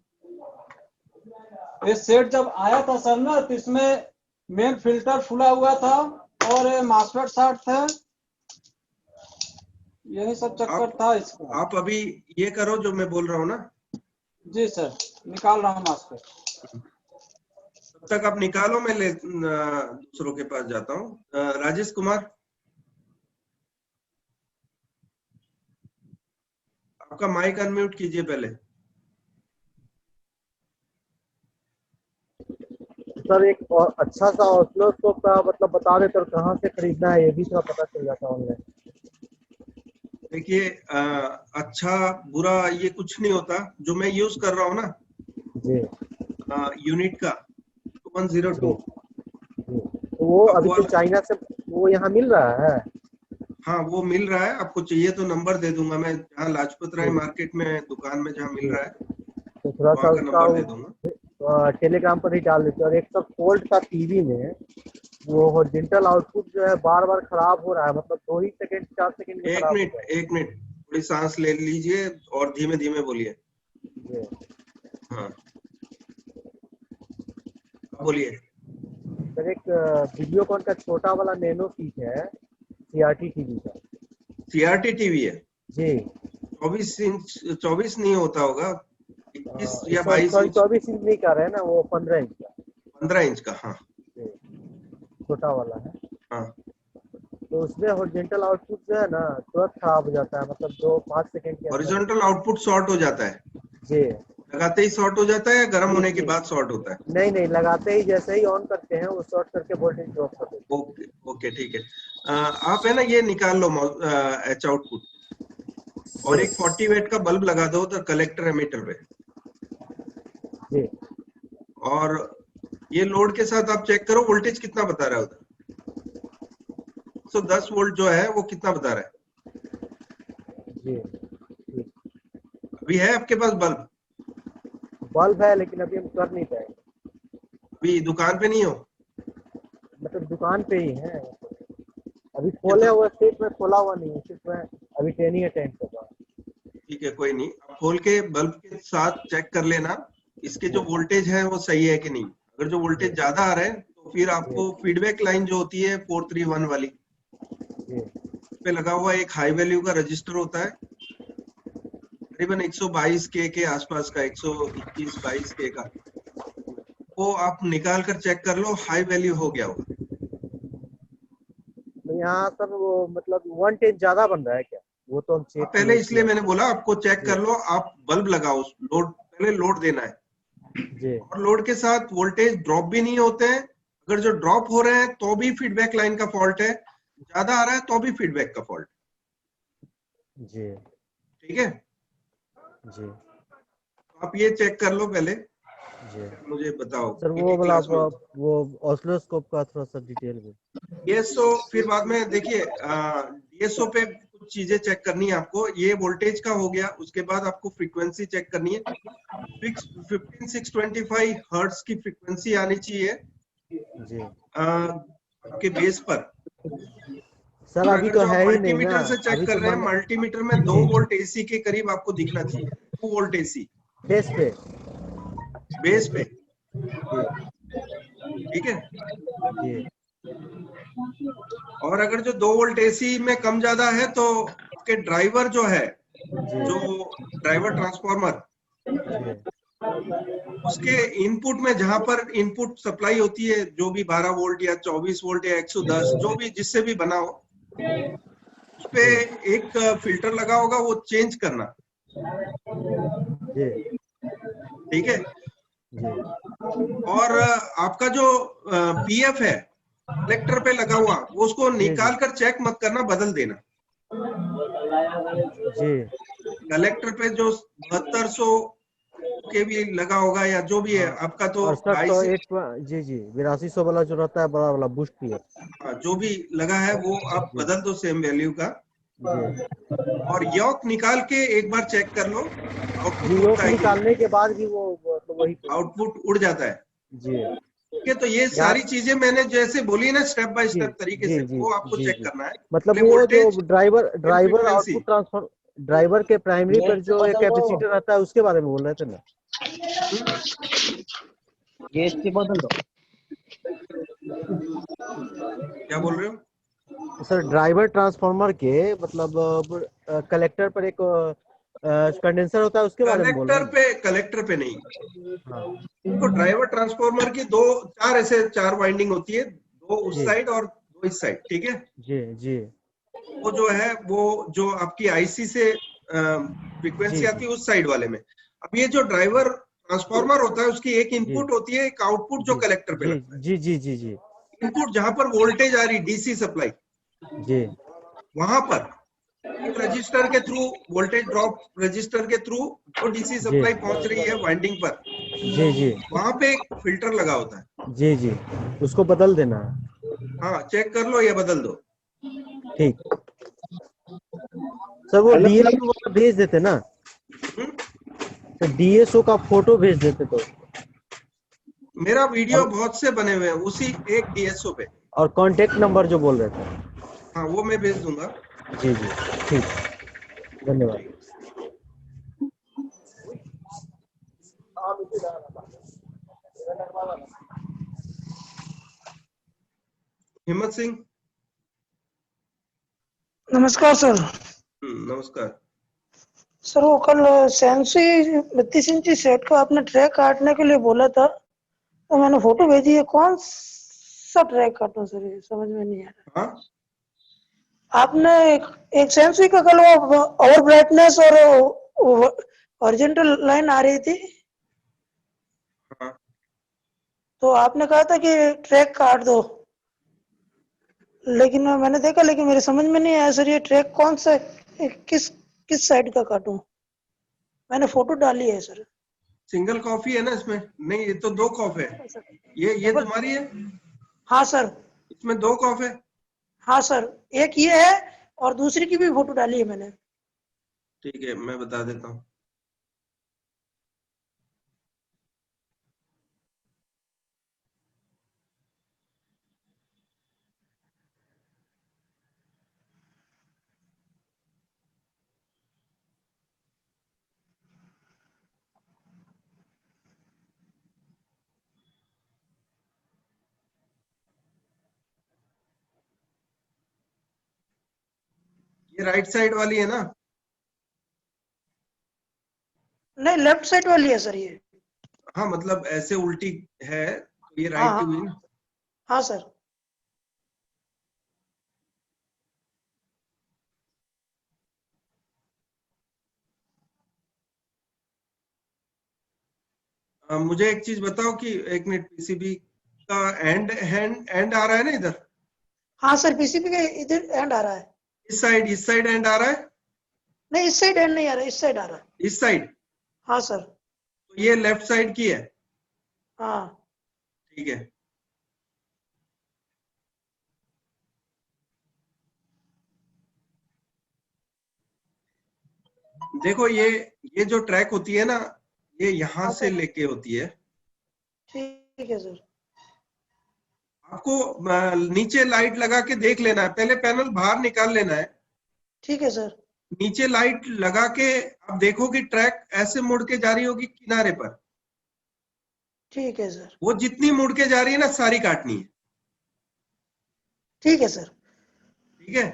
ये सेट जब आया था सर ना, तो इसमें मेन फिल्टर फुला हुआ था और मास्फेट शॉर्ट थे, यही सब चक्कर था इसका। आप अभी ये करो जो मैं बोल रहा हूँ ना। जी सर, निकाल रहा हूँ मास्फेट। तब तक आप निकालो, मैं दूसरों के पास जाता हूँ। राजेश कुमार, आपका माइक अनम्यूट कीजिए पहले। सर एक और अच्छा सा ऑसिलोस्कोप का मतलब बता देते और कहाँ से खरीदना है, ये भी थोड़ा पता चल जाता ऑनलाइन। देखिए, अच्छा बुरा ये कुछ नहीं होता, जो मैं यूज कर रहा हूँ ना, यूनिट का 102। तो वो अभी जो चाइना से वो यहाँ मिल रहा है? हाँ, वो मिल रहा है। आपको चाहिए तो नंबर दे दूंगा मैं, जहाँ लाजपत राय मार्केट में दुकान में जहाँ मिल रहा है, तो थोड़ा सा वहाँ का नंबर दे दूंगा। उसका टेलीग्राम पर ही डाल देते। और एक सब फोल्ड का टीवी में वो होरिजेंटल आउटपुट जो है बार बार खराब हो रहा है, मतलब 2 ही सेकंड 4 सेकंड में एक खराब हो मिनट, जाए। एक मिनट, थोड़ी सांस ले लीजिए और धीमे धीमे बोलिए। जी हाँ, बोलिए। सर, एक वीडियोकॉन का छोटा वाला नैनो पीस है सीआरटी टीवी का। सीआरटी टीवी है, जी 24 इंच, 24 नहीं होता होगा, 21 या 22 सॉरी इंच, 24 इंच नहीं कर रहे हैं ना, वो 15 इंच का। 15 इंच का। हाँ जी, छोटा वाला है। हाँ, तो उसमें हॉरिजॉन्टल आउटपुट जो है ना तुरंत खराब हो जाता है, मतलब 2-5 सेकंड के अंदर। हॉरिजॉन्टल आउटपुट शॉर्ट हो जाता है, जी लगाते ही शॉर्ट हो जाता है या गर्म जी होने के जी, बाद शॉर्ट होता है? नहीं नहीं, लगाते ही जैसे ही ऑन करते हैं वो शॉर्ट करके वोल्टेज ड्रॉप कर देते ओके ओके, ठीक है। आप है ना ये निकाल लो एच आउटपुट, और एक 40 वेट का बल्ब लगा दो तो कलेक्टर एमीटर पे, हैं। जी और ये लोड के साथ आप चेक करो वोल्टेज कितना बता रहा है उधर। 110 वोल्ट जो है वो कितना बता रहा है? जी ठीक। अभी है आपके पास बल्ब? बल्ब है लेकिन अभी हम कर नहीं पाएंगे, अभी दुकान पे नहीं हो? मतलब दुकान पे ही है। अभी ये खोले तो हुआ, सिर्फ में खोला हुआ नहीं है, सिर्फ मैं अभी ट्रेनिंग अटेंड कर रहा हूँ। ठीक है, कोई नहीं, आप खोल के बल्ब के साथ चेक कर लेना इसके जो वोल्टेज है वो सही है कि नहीं। अगर जो वोल्टेज ज्यादा आ रहा है तो फिर आपको फीडबैक लाइन जो होती है 431 वाली जी पे लगा हुआ एक हाई वैल्यू का रजिस्टर होता है, करीबन 122 के आसपास का, 121-22 के का, वो आप निकाल कर चेक कर लो, हाई वैल्यू हो गया होगा। तो यहाँ सर वो मतलब 110 ज्यादा बन रहा है क्या? वो तो हम चेक पहले नहीं इसलिए किया। मैंने बोला आपको चेक जी कर लो, आप बल्ब लगाओ, लोड पहले लोड देना है, जी और लोड के साथ वोल्टेज ड्रॉप भी नहीं होते हैं। अगर जो ड्रॉप हो रहे हैं तो भी फीडबैक लाइन का फॉल्ट है, ज्यादा आ रहा है तो भी फीडबैक का फॉल्ट, जी ठीक है? जी आप ये चेक कर लो पहले, जी। मुझे बताओ सर एक वो ही वाला क्लास में हो। वो ऑसिलोस्कोप का थोड़ा सा डिटेल में। डीएसओ फिर बाद में देखिए, डीएसओ पे कुछ चीजें चेक करनी है आपको। ये वोल्टेज का हो गया, उसके बाद आपको फ्रीक्वेंसी चेक करनी है। 15625 हर्ट्ज की फ्रीक्वेंसी आनी चाहिए जी आपके बेस पर। सर और अभी अगर तो जो आप है ही नहीं ना, मल्टीमीटर से चेक अभी कर तो रहे हैं, मान मल्टीमीटर में 2 जी वोल्ट एसी के करीब आपको दिखना चाहिए, 2 वोल्ट एसी बेस पे। बेस पे, जी ठीक है? जी और अगर जो 2 वोल्ट एसी में कम ज्यादा है तो आपके ड्राइवर जो है, जी जो ड्राइवर ट्रांसफार्मर, जी उसके इनपुट में जहां पर इनपुट सप्लाई होती है, जो भी 12 वोल्ट या 24 वोल्ट या 110, जो भी जिससे भी बना हो, उस पे जी एक फिल्टर लगा होगा, वो चेंज करना, जी ठीक है? जी और आपका जो पीएफ है कलेक्टर पे लगा हुआ, वो उसको जी जी निकाल कर चेक मत करना, बदल देना। जी। कलेक्टर पे जो 7200 के भी लगा होगा या जो भी है हाँ, आपका, तो 68 जी जी 8200 वाला जो रहता है बड़ा वाला बूस्ट पीएफ। जो भी लगा है वो आप जी बदल दो सेम वैल्यू का, जी और यॉक निकाल के एक बार चेक कर लो जी। आउटपुट योग उड़ता है कि नहीं। निकालने के बाद भी वो तो वही आउटपुट उड़ जाता है, जी ठीक है? तो ये यहाँ सारी चीजें मैंने जैसे बोली ना, स्टेप बाय जी स्टेप तरीके जी से, जी वो आपको जी चेक जी। करना है। मतलब पहले वो जो वोल्टेज, ड्राइवर फिर driver frequency. Output transfer driver के प्राइमरी पर जो एक कैपेसिटर रहता है उसके बारे में बोल रहे थे ना? क्या बोल रहे हो? सर ड्राइवर ट्रांसफार्मर के मतलब कलेक्टर पर एक कंडेंसर होता है, उसके बारे में बोल रहे हैं कलेक्टर पे नहीं, ना? हाँ तो ड्राइवर ट्रांसफार्मर की ऐसे चार वाइंडिंग होती है, 2 उस जी साइड और 2 इस साइड, ठीक है? जी जी वो जो है, वो जो आपकी आईसी से जी फ्रीक्वेंसी आती जी है उस साइड वाले में। अब ये जो ड्राइवर ट्रांसफार्मर होता है, उसकी एक जी इनपुट होती है, एक आउटपुट जो जी कलेक्टर पे जी लगता है। जी जी जी जी इनपुट जहां पर वोल्टेज आ रही, डीसी सप्लाई, जी वहां पर एक रजिस्टर के थ्रू वोल्टेज ड्रॉप, रजिस्टर के थ्रू जो डीसी जी सप्लाई पहुंच रही है वाइंडिंग पर, जी जी वहां पे एक फिल्टर लगा होता है। जी जी उसको बदल देना है। हाँ, चेक कर लो या बदल दो। ठीक सर, वो डीएसओ वाला भेज देते ना, हम्म? तो डीएसओ का फोटो भेज देते तो। मेरा वीडियो और बहुत से बने हुए हैं उसी एक डीएसओ पे। और कांटेक्ट नंबर जो बोल रहे थे। हाँ, वो मैं भेज दूंगा। जी जी ठीक, धन्यवाद। ठीक। हिम्मत सिंह। नमस्कार सर। नमस्कार सर वो कल सैमसंग 32 इंची सेट का आपने ट्रैक काटने के लिए बोला था, तो मैंने फोटो भेजी है। कौन सा ट्रैक काटूं सर, ये समझ में नहीं आ रहा। हाँ आपने एक सैमसंग का कल वो ओवर ब्राइटनेस और हॉरिजॉन्टल लाइन आ रही थी, हाँ तो आपने कहा था कि ट्रैक काट दो, लेकिन मैंने देखा, लेकिन मेरे समझ में नहीं आया सर ये ट्रैक कौन सा, किस साइड का काटूं। मैंने फोटो डाली है सर। सिंगल कॉफी है ना इसमें? नहीं, ये तो 2 कॉफ है। ये तुम्हारी है? हाँ सर। इसमें 2 कॉफ है। हाँ सर, एक ये है और दूसरी की भी फोटो डाली है मैंने। ठीक है, मैं बता देता हूँ। ये राइट साइड वाली है ना? नहीं, लेफ्ट साइड वाली है सर ये। हाँ, मतलब ऐसे उल्टी है तो ये हाँ राइट ही हाँ हुई ना? हाँ सर। मुझे एक चीज बताओ कि एक मिनट, पीसीबी का एंड एंड आ रहा है ना इधर? हाँ सर, पीसीबी का इधर एंड आ रहा है। इस साइड एंड आ रहा है? नहीं, इस साइड एंड नहीं आ रहा, इस साइड आ रहा है। इस साइड? हाँ सर। तो ये लेफ्ट साइड की है। हाँ ठीक है, देखो ये जो ट्रैक होती है ना, ये यहां हाँ से सर। लेके होती है। ठीक है सर। आपको नीचे लाइट लगा के देख लेना है, पहले पैनल बाहर निकाल लेना है। ठीक है सर। नीचे लाइट लगा के आप देखो कि ट्रैक ऐसे मुड़ के जा रही होगी किनारे पर। ठीक है सर। वो जितनी मुड़ के जा रही है ना, सारी काटनी है। ठीक है सर। ठीक है।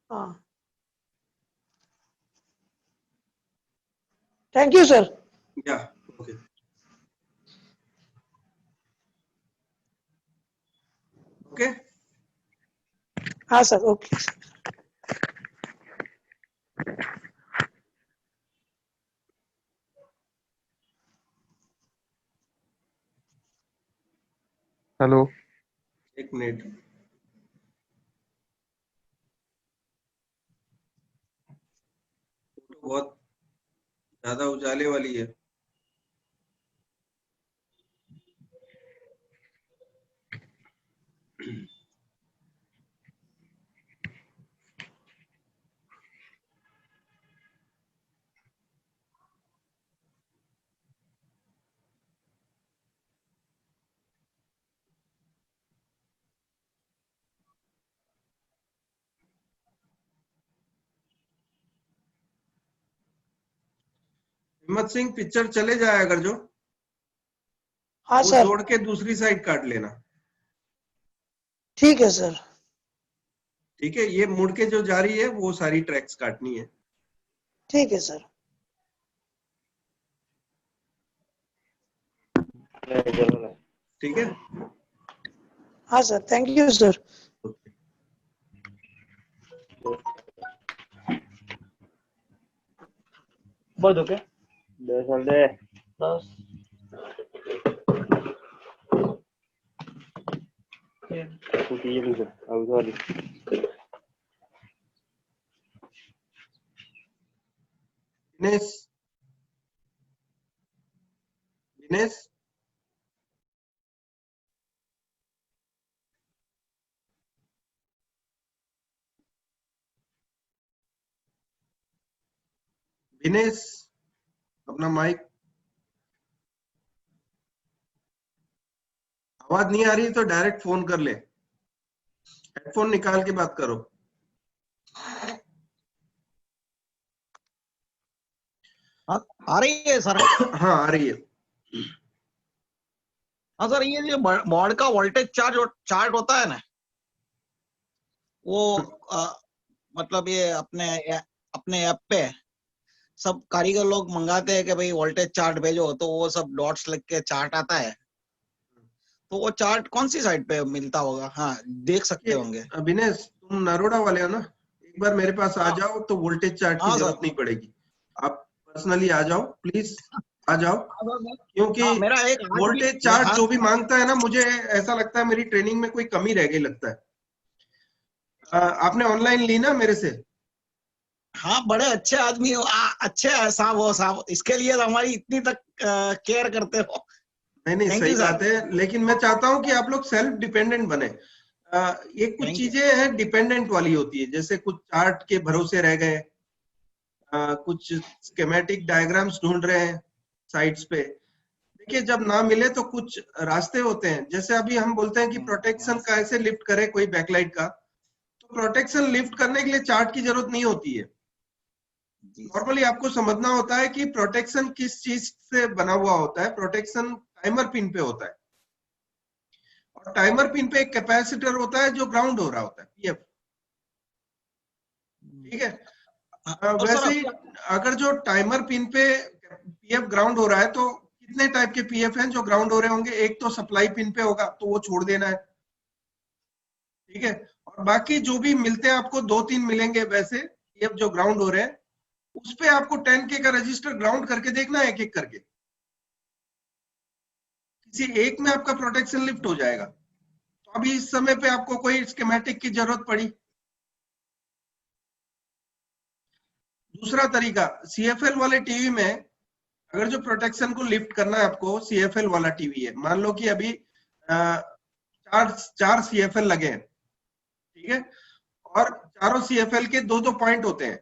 हाँ, थैंक यू सर। या ओके। ओके, हाँ सर, ओके सर। हेलो। एक मिनट। फोटो बहुत ज्यादा उजाले वाली है। हिम्मत सिंह, पिक्चर चले जाए अगर जो, हाँ वो सर। जोड़ के दूसरी साइड काट लेना। ठीक है सर। ठीक है, ये मुड़ के जो जा रही है वो सारी ट्रैक्स काटनी है। ठीक है सर। ठीक है। हाँ sir, thank you sir. Okay. बहुत ओके। 10 दिनेश, दिनेश, दिनेश, अपना माइक। आवाज नहीं आ रही तो डायरेक्ट फोन कर ले, हेडफोन निकाल के बात करो। आ रही है सर? हाँ, आ रही है। हाँ सर, ये जो मॉड का वोल्टेज चार्ट होता है ना, वो मतलब ये अपने ऐप पे सब कारीगर लोग मंगाते हैं कि भाई वोल्टेज चार्ट भेजो, तो वो सब डॉट्स लिख के चार्ट आता है। तो वो चार्ट कौन सी साइट पे मिलता होगा? हाँ, देख सकते होंगे। अभिनेश, तुम नरोडा वाले हो ना, एक बार मेरे पास आ जाओ तो वोल्टेज चार्ट की हाँ जरूरत सर। नहीं पड़ेगी। आप पर्सनली आ जाओ, प्लीज आ जाओ, क्योंकि हाँ, मेरा एक वोल्टेज चार्ट जो भी मांगता है ना, मुझे ऐसा लगता है मेरी ट्रेनिंग में कोई कमी रह गई लगता है। आपने ऑनलाइन ली ना मेरे से? हाँ, बड़े अच्छे आदमी हो, अच्छे है साहब वो साहब, इसके लिए तो हमारी इतनी तक केयर करते हो। नहीं Thank सही you, sir. बात है, लेकिन मैं चाहता हूं कि आप लोग सेल्फ डिपेंडेंट बने। ये कुछ Thank you. चीजें हैं डिपेंडेंट वाली होती है, जैसे कुछ चार्ट के भरोसे रह गए, कुछ स्कीमेटिक डायग्राम्स ढूंढ रहे हैं साइट्स पे। देखिए, जब ना मिले तो कुछ रास्ते होते हैं, जैसे अभी हम बोलते हैं कि प्रोटेक्शन कैसे लिफ्ट करे कोई बैकलाइट का, तो प्रोटेक्शन लिफ्ट करने के लिए चार्ट की जरूरत नहीं होती है। नॉर्मली आपको समझना होता है कि प्रोटेक्शन किस चीज से बना हुआ होता है। प्रोटेक्शन टाइमर पिन पे होता है, और टाइमर पिन पे एक कैपेसिटर होता है जो ग्राउंड हो रहा होता है, पीएफ। ठीक है। वैसे ही अगर जो टाइमर पिन पे पीएफ ग्राउंड हो रहा है, तो कितने टाइप के पीएफ हैं जो ग्राउंड हो रहे होंगे? एक तो सप्लाई पिन पे होगा, तो वो छोड़ देना है। ठीक है। और बाकी जो भी मिलते हैं आपको, 2-3 मिलेंगे वैसे पीएफ जो ग्राउंड हो रहे हैं, उस पे आपको 10K का रजिस्टर ग्राउंड करके देखना है, एक एक करके। किसी एक में आपका प्रोटेक्शन लिफ्ट हो जाएगा। तो अभी इस समय पे आपको कोई स्कीमेटिक की जरूरत पड़ी। दूसरा तरीका, सीएफएल वाले टीवी में अगर जो प्रोटेक्शन को लिफ्ट करना है आपको, सीएफएल वाला टीवी है, मान लो कि अभी चार सीएफएल लगे हैं, ठीक है, और चारों सीएफएल के 2-2 पॉइंट होते हैं।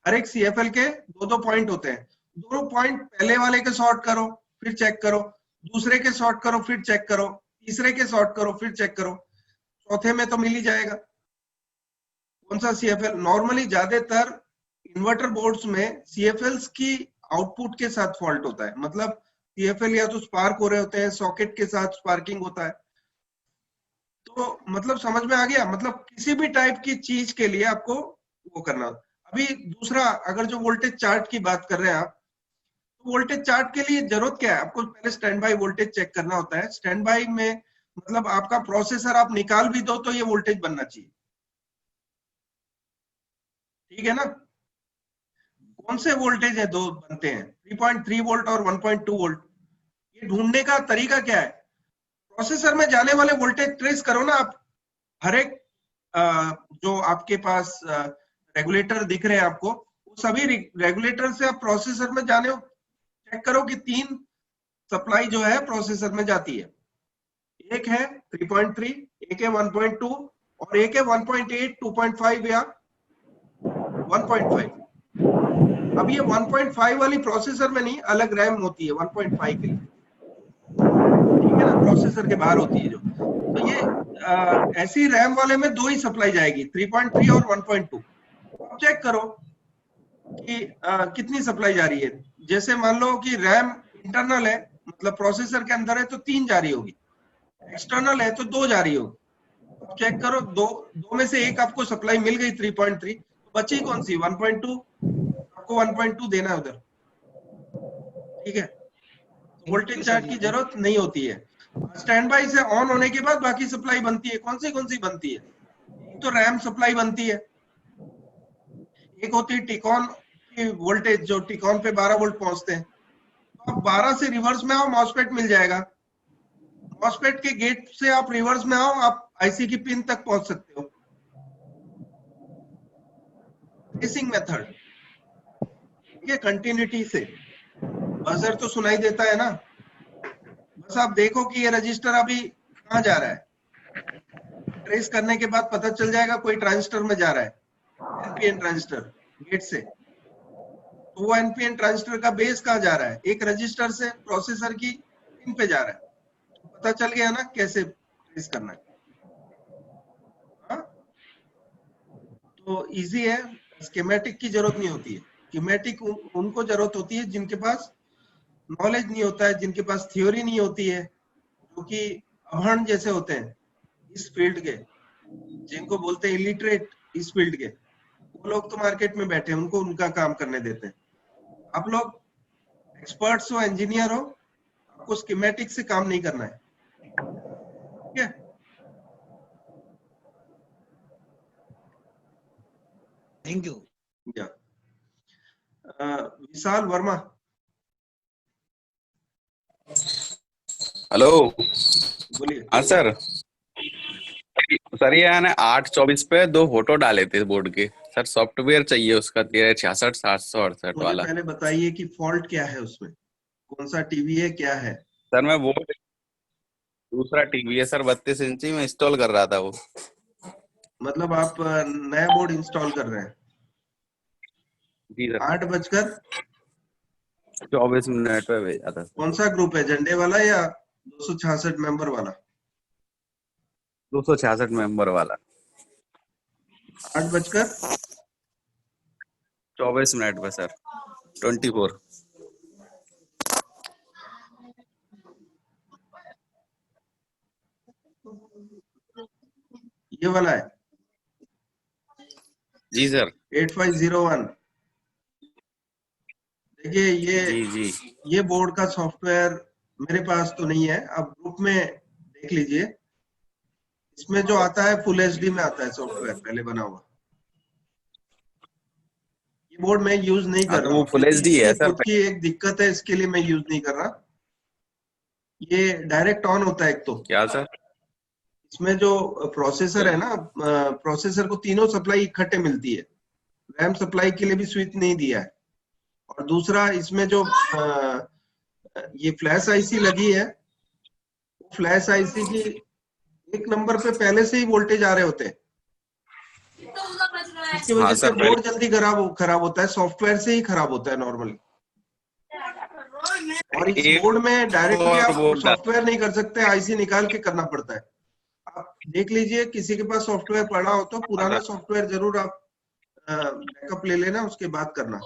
हर एक सीएफएल के 2-2 पॉइंट होते हैं। दोनों पॉइंट पहले वाले के सॉर्ट करो, फिर चेक करो, दूसरे के सॉर्ट करो, फिर चेक करो, तीसरे के सॉर्ट करो, फिर चेक करो, चौथे में तो मिल ही जाएगा कौन सा सीएफएल। नॉर्मली ज्यादातर इन्वर्टर बोर्ड्स में सीएफएल्स की आउटपुट के साथ फॉल्ट होता है, मतलब सीएफएल या तो स्पार्क हो रहे होते हैं, सॉकेट के साथ स्पार्किंग होता है। तो मतलब समझ में आ गया, मतलब किसी भी टाइप की चीज के लिए आपको वो करना। अभी दूसरा, अगर जो वोल्टेज चार्ट की बात कर रहे हैं आप, तो वोल्टेज चार्ट के लिए जरूरत क्या है? आपको पहले स्टैंड बाई वोल्टेज चेक करना होता है। स्टैंड बाई में मतलब आपका प्रोसेसर आप निकाल भी दो तो ये वोल्टेज बनना चाहिए, ठीक है ना। कौन से वोल्टेज है दो बनते हैं, 3.3 वोल्ट और 1.2 वोल्ट। ये ढूंढने का तरीका क्या है? प्रोसेसर में जाने वाले वोल्टेज ट्रेस करो ना आप। हर एक जो आपके पास रेगुलेटर दिख रहे हैं आपको, वो सभी रेगुलेटर से आप प्रोसेसर में जाने हो, चेक करो कि 3 सप्लाई जो है प्रोसेसर में जाती है। एक है 3.3, एक है 1.2 और एक है 1.8, 2.5 या 1.5। अब ये 1.5 वाली प्रोसेसर में नहीं, अलग रैम होती है 1.5 के लिए, ठीक है ना, प्रोसेसर के बाहर होती है जो। तो ये ऐसी रैम वाले में 2 ही सप्लाई जाएगी, 3.3 और 1.2। अब चेक करो कि कितनी सप्लाई जा रही है। जैसे मान लो कि रैम इंटरनल है, मतलब प्रोसेसर के अंदर है, तो 3 जा रही होगी, एक्सटर्नल है तो 2 जा रही होगी। अब चेक करो, दो में से एक आपको सप्लाई मिल गई 3.3, तो बची कौन सी? 1.2। आपको 1.2 देना है उधर, ठीक है। वोल्टेज चार्ट की जरूरत नहीं होती है। स्टैंड बाई से ऑन होने के बाद बाकी सप्लाई बनती है। कौन सी बनती है? एक तो रैम सप्लाई बनती है, एक होती है टिकॉन की वोल्टेज, जो टिकॉन पे 12 वोल्ट पहुंचते हैं। तो आप 12 से रिवर्स में आओ, मॉसफेट मिल जाएगा। मॉसफेट के गेट से आप रिवर्स में आओ, आप आईसी की पिन तक पहुंच सकते हो। ट्रेसिंग मेथड, ठीक है, कंटिन्यूटी से। बजर तो सुनाई देता है ना, बस आप देखो कि ये रजिस्टर अभी कहाँ जा रहा है। ट्रेस करने के बाद पता चल जाएगा कोई ट्रांजिस्टर में जा रहा है, एनपीएन ट्रांजिस्टर गेट से। तो वो एनपीएन ट्रांजिस्टर का बेस कहाँ जा रहा है? एक रजिस्टर से प्रोसेसर की पिन पे जा रहा है। तो पता चल गया ना कैसे ट्रेस करना है। हाँ? तो इजी है, स्कीमेटिक की जरूरत नहीं होती है। स्कीमेटिक उनको जरूरत होती है जिनके पास नॉलेज नहीं होता है, जिनके पास थ्योरी नहीं होती है, जो कि अभण जैसे होते हैं इस फील्ड के, जिनको बोलते हैं इलिटरेट इस फील्ड के, वो लोग तो मार्केट में बैठे हैं, उनको उनका काम करने देते हैं। आप लोग एक्सपर्ट्स हो, इंजीनियर हो, आपको स्कीमेटिक से काम नहीं करना है, ठीक है? Thank you. या विशाल वर्मा। हेलो। बोलिए। हाँ सर। सर ये मैंने 8/24 पे 2 फोटो डाले थे बोर्ड के। सर सॉफ्टवेयर चाहिए उसका 1366/768 मुझे वाला। पहले बताइए कि फॉल्ट क्या है उसमें, कौन सा टीवी है, क्या है? सर मैं वो दूसरा टीवी है सर, 32 इंची में इंस्टॉल कर रहा था वो। मतलब आप नया बोर्ड इंस्टॉल कर रहे हैं? जी सर। 8:24 पे भेजा था। कौन सा ग्रुप है, झंडे वाला या 266 मेंबर वाला? 266 मेंबर वाला। 8:24 पे सर 24। ये वाला है? जी सर। 8501। देखिए ये बोर्ड का सॉफ्टवेयर मेरे पास तो नहीं है, आप ग्रुप में देख लीजिए। इसमें जो आता है फुल एचडी में आता है सॉफ्टवेयर पहले बना हुआ। ये बोर्ड मैं यूज नहीं हाँ कर तो रहा वो हूँ फुल क्योंकि एचडी है इसमें सर। खुद की एक दिक्कत है, इसके लिए मैं यूज नहीं कर रहा। ये डायरेक्ट ऑन होता है एक तो। क्या सर? इसमें जो प्रोसेसर है ना, प्रोसेसर को तीनों सप्लाई इकट्ठे मिलती है, रैम सप्लाई के लिए भी स्विच नहीं दिया है। और दूसरा इसमें जो ये फ्लैश आईसी लगी है, फ्लैश आईसी की एक नंबर पे पहले से ही वोल्टेज आ रहे होते हैं, इसकी हाँ वजह से सर बोर्ड पहले। जल्दी खराब होता है, सॉफ्टवेयर से ही खराब होता है नॉर्मली। और इस एक बोर्ड में डायरेक्टली और आप बोर्ड डाल। सॉफ्टवेयर नहीं कर सकते, आईसी निकाल के करना पड़ता है। आप देख लीजिए, किसी के पास सॉफ्टवेयर पड़ा हो तो हाँ पुराना सर। सॉफ्टवेयर जरूर आप बैकअप ले लेना, उसके बाद करना।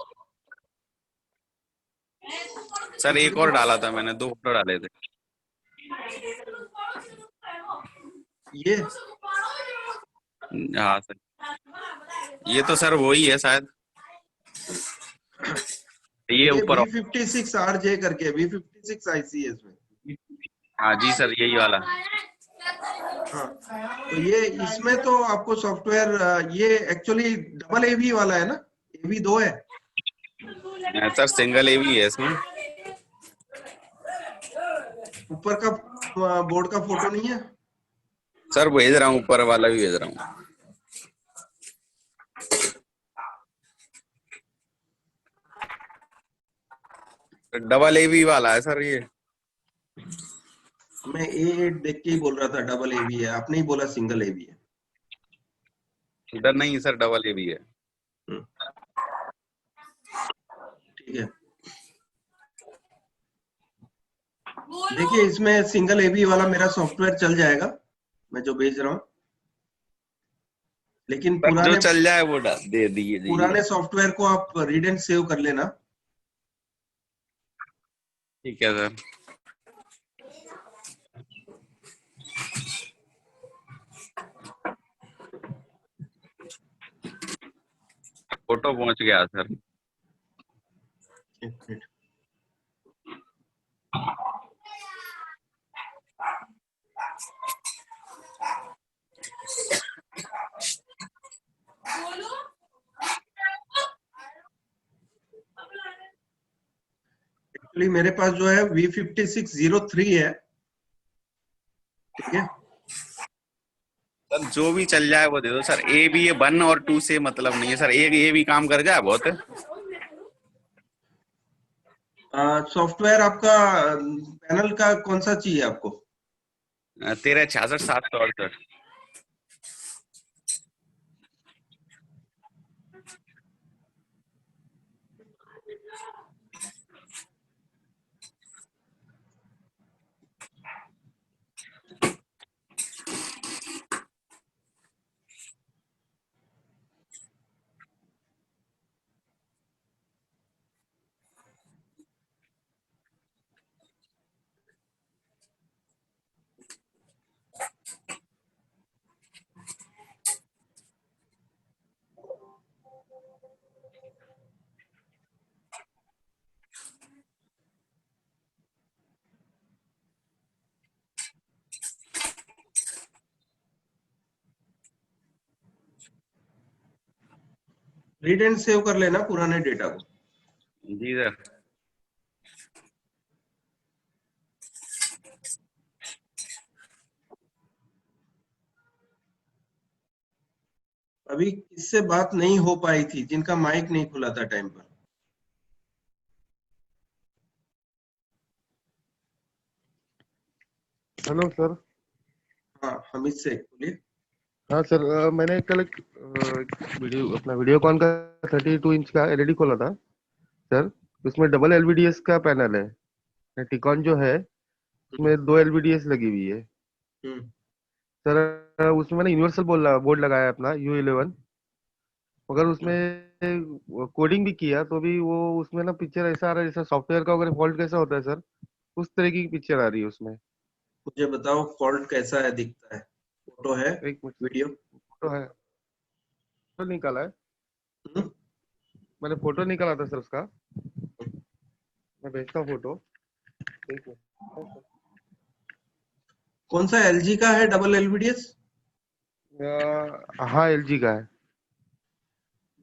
सर एक और डाला था मैंने, 2 फोटो डाले थे। ये हाँ सर। ये तो सर वही है शायद। ये ये ऊपर। V56RJ करके V56 आईसी है इसमें। हाँ जी सर यही वाला। हाँ, तो ये इसमें तो आपको सॉफ्टवेयर ये एक्चुअली डबल एवी वाला है ना, एवी 2 है? सर सिंगल एवी है इसमें। ऊपर का बोर्ड का फोटो नहीं है? सर भेज रहा हूँ, ऊपर वाला भी भेज रहा हूँ। डबल एवी वाला है सर ये। मैं A8 देख के ही बोल रहा था डबल एवी है, आपने ही बोला सिंगल एवी है। इधर नहीं सर, डबल एवी है। ठीक है, देखिए इसमें सिंगल एवी वाला मेरा सॉफ्टवेयर चल जाएगा, मैं जो भेज रहा हूँ। लेकिन सर जो चल जाए वो दे दीजिए। पुराने सॉफ्टवेयर को आप रीड एंड सेव कर लेना। ठीक है सर। फोटो पहुंच गया सर। एक मिनट। एक्चुअली मेरे पास जो है V5603 है, ठीक है? सर जो भी चल जाए वो दे दो सर। ए भी, 1 और 2 से मतलब नहीं है सर, एक ए भी काम कर जाए बहुत है। सॉफ्टवेयर आपका पैनल का कौन सा चाहिए आपको? 1366/768। रीड एंड सेव कर लेना पुराने डेटा को। जी सर। अभी किससे बात नहीं हो पाई थी जिनका माइक नहीं खुला था टाइम पर? Hello sir. हाँ हमीद से बोलिए। हाँ सर, मैंने कल एक वीडियो कॉन का 32 इंच का एलईडी खोला था सर। उसमें डबल एलवीडीएस का पैनल है। टिकॉन जो है उसमें 2 एलवीडीएस लगी हुई है हम्म, सर। उसमें मैंने यूनिवर्सल बोर्ड लगाया है अपना U11, मगर उसमें कोडिंग भी किया तो भी वो उसमें ना पिक्चर ऐसा आ रहा है जैसा सॉफ्टवेयर का अगर फॉल्ट कैसा होता है सर, उस तरह की पिक्चर आ रही है उसमें। मुझे बताओ फॉल्ट कैसा है, दिखता है? फोटो है? एक मिनट सर, वीडियो? फोटो है, फोटो निकाला है, हम्म, मैंने फोटो निकाला था सर उसका, मैं भेजता हूँ फोटो। एक मिनट। कौन सा एलजी का है डबल एलवीडीएस? हाँ LG का है।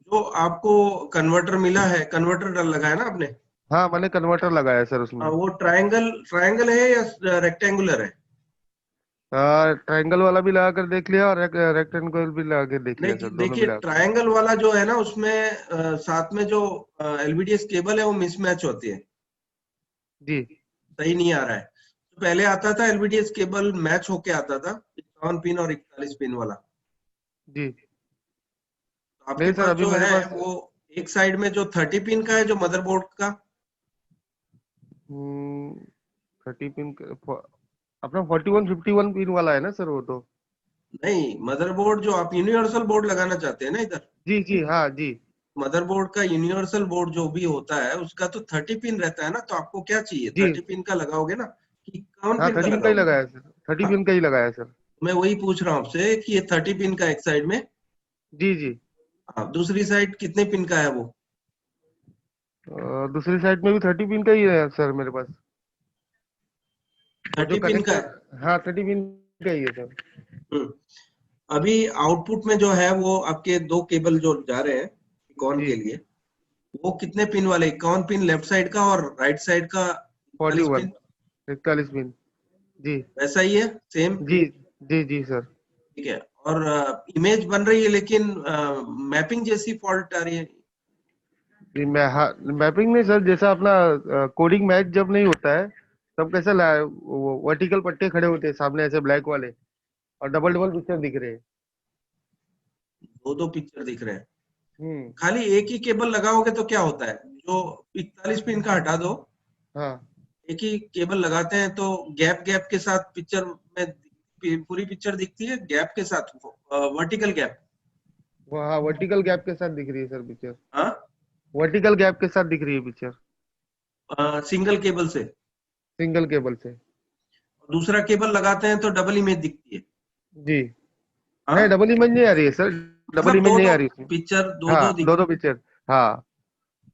जो आपको कन्वर्टर मिला है, कन्वर्टर लगा है ना आपने? हाँ मैंने कन्वर्टर लगाया है सर उसमें। वो ट्रायंगल ट्रायंगल है या रेक्टेंगुलर है? ट्रायंगल वाला भी लगा कर देख लिया और रेक्टेंगल भी लगा कर देख लिया सर, देखिए दोनों देखिए, मिला कर। ट्रायंगल वाला जो है ना उसमें साथ में जो एलवीडीएस केबल है वो मिसमैच होती है, जी सही नहीं आ रहा है। तो पहले आता था एलवीडीएस केबल मैच होके आता था 51 पिन और 41 पिन वाला। जी। तो आपके नहीं सर, पास अभी जो मेरे है पास वो एक साइड में जो 30 पिन का है जो मदरबोर्ड का, 30 पिन अपना 41 51 पिन वाला है ना सर वो तो। नहीं मदरबोर्ड जो आप यूनिवर्सल बोर्ड लगाना चाहते हैं ना इधर, जी जी हाँ जी। मदरबोर्ड का यूनिवर्सल बोर्ड जो भी होता है उसका तो 30 पिन रहता है ना। तो आपको क्या चाहिए, जी 30 पिन का लगाओगे ना कि 51 हाँ, पिन का 30 पिन का ही लगाओगे? लगाया है सर, 30 हाँ, पिन का ही लगाया है सर। मैं वही पूछ रहा हूँ आपसे कि ये 30 पिन का एक साइड में, जी जी। हाँ दूसरी साइड कितने पिन का है वो? दूसरी साइड में भी 30 पिन का ही है सर मेरे पास। वो जो 30 पिन का है। कनेक्टर, हाँ 30 पिन का ही है सर। हम्म, अभी आउटपुट में जो है वो आपके दो केबल जो जा रहे हैं इकॉन जी के लिए, वो कितने पिन वाले? इकॉन पिन लेफ्ट साइड का और राइट साइड का 41 41 पिन 41 पिन। जी वैसा ही है, सेम? जी जी जी सर। ठीक है। और इमेज बन रही है लेकिन मैपिंग जैसी फॉल्ट आ रही है। जी मैं, हाँ मैपिंग नहीं सर, जैसा अपना कोडिंग मैच जब नहीं होता है तब कैसा वो वर्टिकल पट्टे खड़े होते हैं सामने ऐसे ब्लैक वाले, और डबल डबल पिक्चर दिख रहे हैं। दो दो पिक्चर दिख रहे हैं। हम्म। खाली एक ही केबल लगाओगे तो क्या होता है, जो 41 पिन का हटा दो, हाँ एक ही केबल लगाते हैं तो गैप गैप के साथ पिक्चर में पूरी पिक्चर दिखती है, गैप के साथ, वर्टिकल गैप। वो, हाँ वर्टिकल गैप के साथ दिख रही है सर पिक्चर, हाँ, वर्टिकल गैप के साथ दिख रही है पिक्चर, सिंगल केबल से। सिंगल केबल से। दूसरा केबल लगाते हैं तो डबल इमेज दिखती है। जी नहीं, हाँ, डबल इमेज नहीं आ रही है सर, डबल मतलब इमेज दो नहीं दो आ रही उसमें। पिक्चर, दो हाँ दो दो दिख, दो पिक्चर। हाँ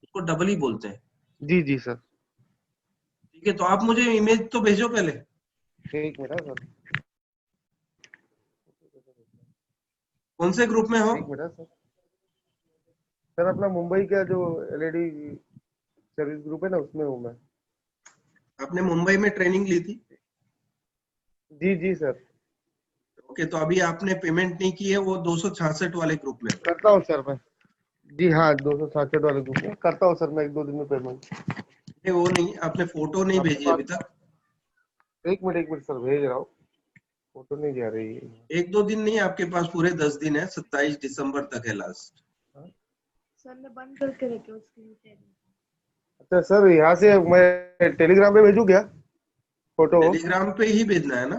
उसको डबल ही बोलते हैं। जी जी सर। ठीक है, तो आप मुझे इमेज तो भेजो पहले। एक मिनट सर, कौन से ग्रुप में हो? एक मिनट सर। सर अपना मुंबई का जो एलईडी सर्विस ग्रुप है ना, उसमें हूँ मैं। आपने मुंबई में ट्रेनिंग ली थी? जी जी सर। ओके, तो अभी आपने पेमेंट नहीं की है, वो 266 वाले ग्रुप में। करता हूँ सर मैं। जी हाँ, 266 वाले ग्रुप में करता हूँ सर मैं, 1 2 दिन में पेमेंट। नहीं वो नहीं, आपने फोटो नहीं आपके भेजी पास, अभी तक। एक मिनट सर भेज रहा हूँ, फोटो नहीं जा रही है। एक दो दिन नहीं, आपके पास पूरे 10 दिन है, 27 दिसंबर तक है लास्ट। सर ने बंद करके रखे उसके नीचे। अच्छा सर, यहाँ से मैं टेलीग्राम पे भेजू क्या फोटो? टेलीग्राम पे ही भेजना है ना?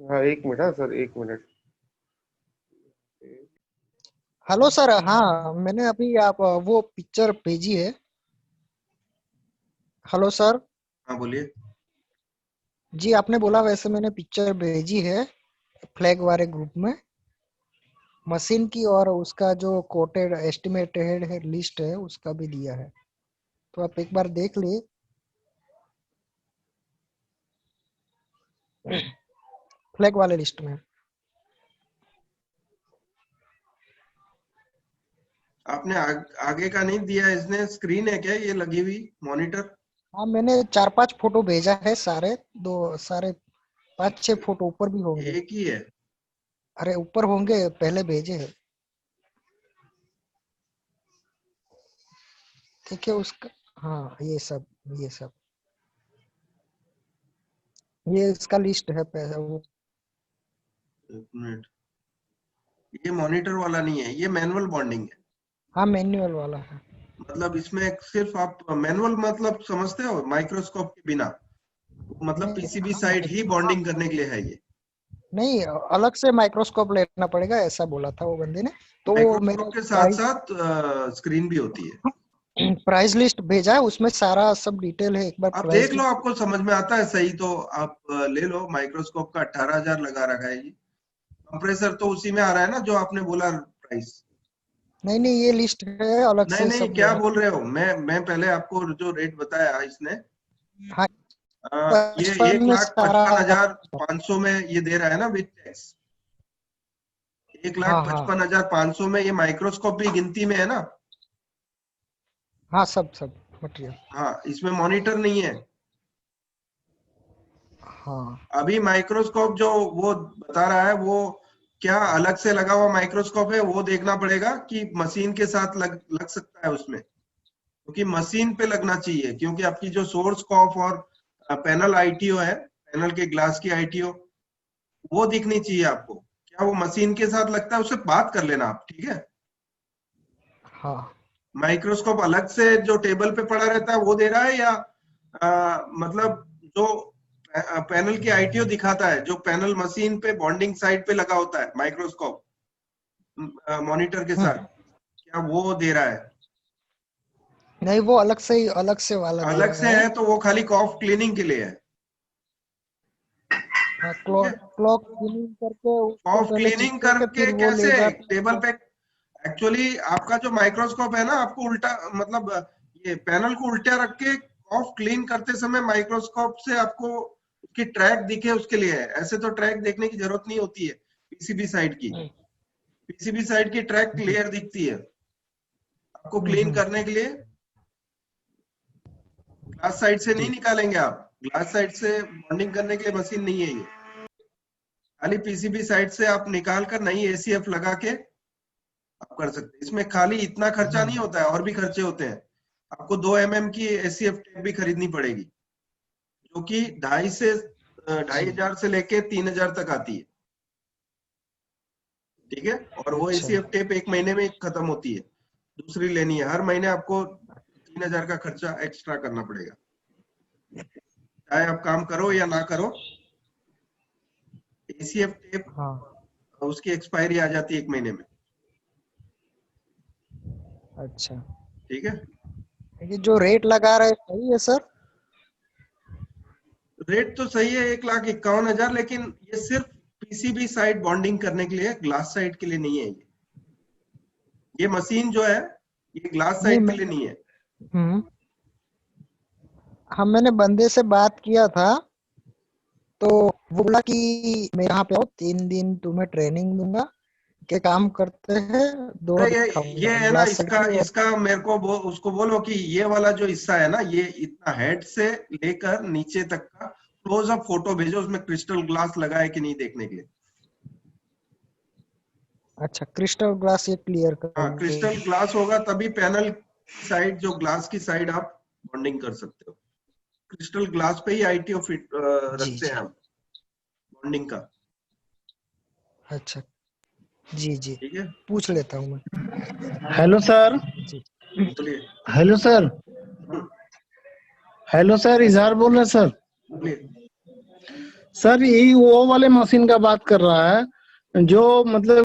हाँ एक मिनट, हाँ सर एक मिनट। हेलो सर, हाँ मैंने अभी आप वो पिक्चर भेजी है। Hello sir. हाँ बोलिए। जी आपने बोला वैसे मैंने पिक्चर भेजी है फ्लैग वाले ग्रुप में, मशीन की, और उसका जो कोटेड एस्टिमेटेड है लिस्ट है उसका भी दिया है, तो आप एक बार देख लिए। फ्लैग वाले लिस्ट में। आपने आगे का नहीं दिया इसने, स्क्रीन है क्या ये लगी हुई मॉनिटर? हाँ मैंने 4-5 फोटो भेजा है, सारे 5-6 फोटो ऊपर भी होंगे। एक ही है? अरे ऊपर होंगे, पहले भेजे हैं। ठीक है उसका, हाँ ये सब ये इसका लिस्ट है वो। एक मिनट, ये मॉनिटर वाला नहीं है, ये मैनुअल बॉन्डिंग है। हाँ मैन्युअल वाला है। मतलब इसमें सिर्फ आप मैनुअल मतलब समझते हो, माइक्रोस्कोप के बिना, मतलब पीसीबी साइड ही बॉन्डिंग करने के लिए है ये। नहीं, अलग से माइक्रोस्कोप लेना पड़ेगा ऐसा बोला था वो बंदे ने। तो वो मेरे माइक्रोस्कोप के साथ साथ स्क्रीन भी होती है। प्राइस लिस्ट भेजा है, उसमें सारा सब डिटेल है। एक बार आप प्राइस देख लो, आपको समझ में आता है सही तो आप ले लो। माइक्रोस्कोप का 18,000 लगा रखा है ये। कंप्रेसर तो उसी में आ रहा है ना जो आपने बोला प्राइस। नहीं ये लिस्ट है अलग नहीं से नहीं, सब। क्या बोल रहे हो? मैं पहले आपको जो रेट बताया इसने, हाँ, ये 1,55,500 में ये दे रहा है ना विद टैक्स। हाँ 1,55,500 में ये माइक्रोस्कोप भी गिनती में है ना? हाँ सब मटेरियल। हाँ, इसमें मॉनिटर नहीं है। हाँ अभी माइक्रोस्कोप जो वो बता रहा है वो क्या अलग से लगा हुआ माइक्रोस्कोप है, वो देखना पड़ेगा कि मशीन के साथ लग सकता है उसमें, क्योंकि मशीन पे लगना चाहिए। क्योंकि आपकी जो सोर्स कॉफ और पैनल आईटीओ है, पैनल के ग्लास की आईटीओ, वो दिखनी चाहिए आपको। क्या वो मशीन के साथ लगता है? उससे बात कर लेना आप, ठीक है? हाँ माइक्रोस्कोप अलग से जो टेबल पे पड़ा रहता है वो दे रहा है, या मतलब जो पैनल की आईटीओ दिखाता है, जो पैनल मशीन पे बॉन्डिंग साइड पे लगा होता है माइक्रोस्कोप मॉनिटर के साथ, क्या वो दे रहा है? नहीं, वो अलग से वाला दे अलग रहा से है तो वो खाली कॉफ क्लीनिंग के लिए है। हाँ, क्लॉक क्लीनिंग करके उसको कॉफ पहले क्लीनिंग चेक करके करके फिर वो ले कैसे जाते टेबल पे? एक्चुअली आपका जो माइक्रोस्कोप है ना, आपको उल्टा मतलब ये पैनल को उल्टा रख के कॉफ क्लीन करते समय माइक्रोस्कोप से आपको उसकी ट्रैक दिखे, उसके लिए है। ऐसे तो ट्रैक देखने की जरूरत नहीं होती है पीसीबी साइड की। पीसीबी साइड की ट्रैक क्लियर दिखती है। आपको क्लीन करने के लिए ग्लास साइड से नहीं निकालेंगे आप। ग्लास साइड से बॉन्डिंग करने के लिए मशीन नहीं है ये। खाली पीसीबी साइड से आप निकाल कर नई एसीएफ लगा के आप कर सकते हैं। इसमें खाली इतना खर्चा नहीं होता है, और भी खर्चे होते हैं। आपको 2 mm की एसीएफ टेप भी खरीदनी पड़ेगी, जो कि 2,500 से लेके 3,000 तक आती है, ठीक है? और वो एसीएफ टेप 1 महीने में खत्म होती है, दूसरी लेनी है। हर महीने आपको 3,000 का खर्चा एक्स्ट्रा करना पड़ेगा, चाहे आप काम करो या ना करो। एसीएफ टेप उसकी एक्सपायरी आ जाती है 1 महीने में। अच्छा, ठीक है? ये जो रेट लगा रहे सही है सर? रेट तो सही है, 1,51,000, लेकिन ये सिर्फ पीसीबी साइड बॉन्डिंग करने के लिए, ग्लास साइड के लिए नहीं है। ये मशीन जो है ये ग्लास साइड के लिए नहीं है। हाँ मैंने बंदे से बात किया था, तो वो बोला कि मैं यहाँ पे आओ, 3 दिन तुम्हें ट्रेनिंग दूंगा, क्या काम करते हैं दोनों ये है ना, इसका मेरे को उसको बोलो कि ये वाला जो हिस्सा है ना, ये इतना हेड से लेकर नीचे तक का क्लोजअप फोटो भेजो, उसमें क्रिस्टल ग्लास लगा है कि नहीं देखने के लिए। अच्छा, क्रिस्टल ग्लास ये क्लियर कर। हाँ, क्रिस्टल ग्लास होगा तभी पैनल साइड, जो ग्लास की साइड आप बॉन्डिंग कर सकते हो। क्रिस्टल ग्लास पे ही आईटीओ फिट रखते हैं हम बॉन्डिंग का। अच्छा जी ठीक है, पूछ लेता हूँ मैं। Hello sir. बोलिए। Hello sir. Hello sir, Izhar बोल रहे सर। बोलिए। सर यही वो वाले मशीन का बात कर रहा है जो मतलब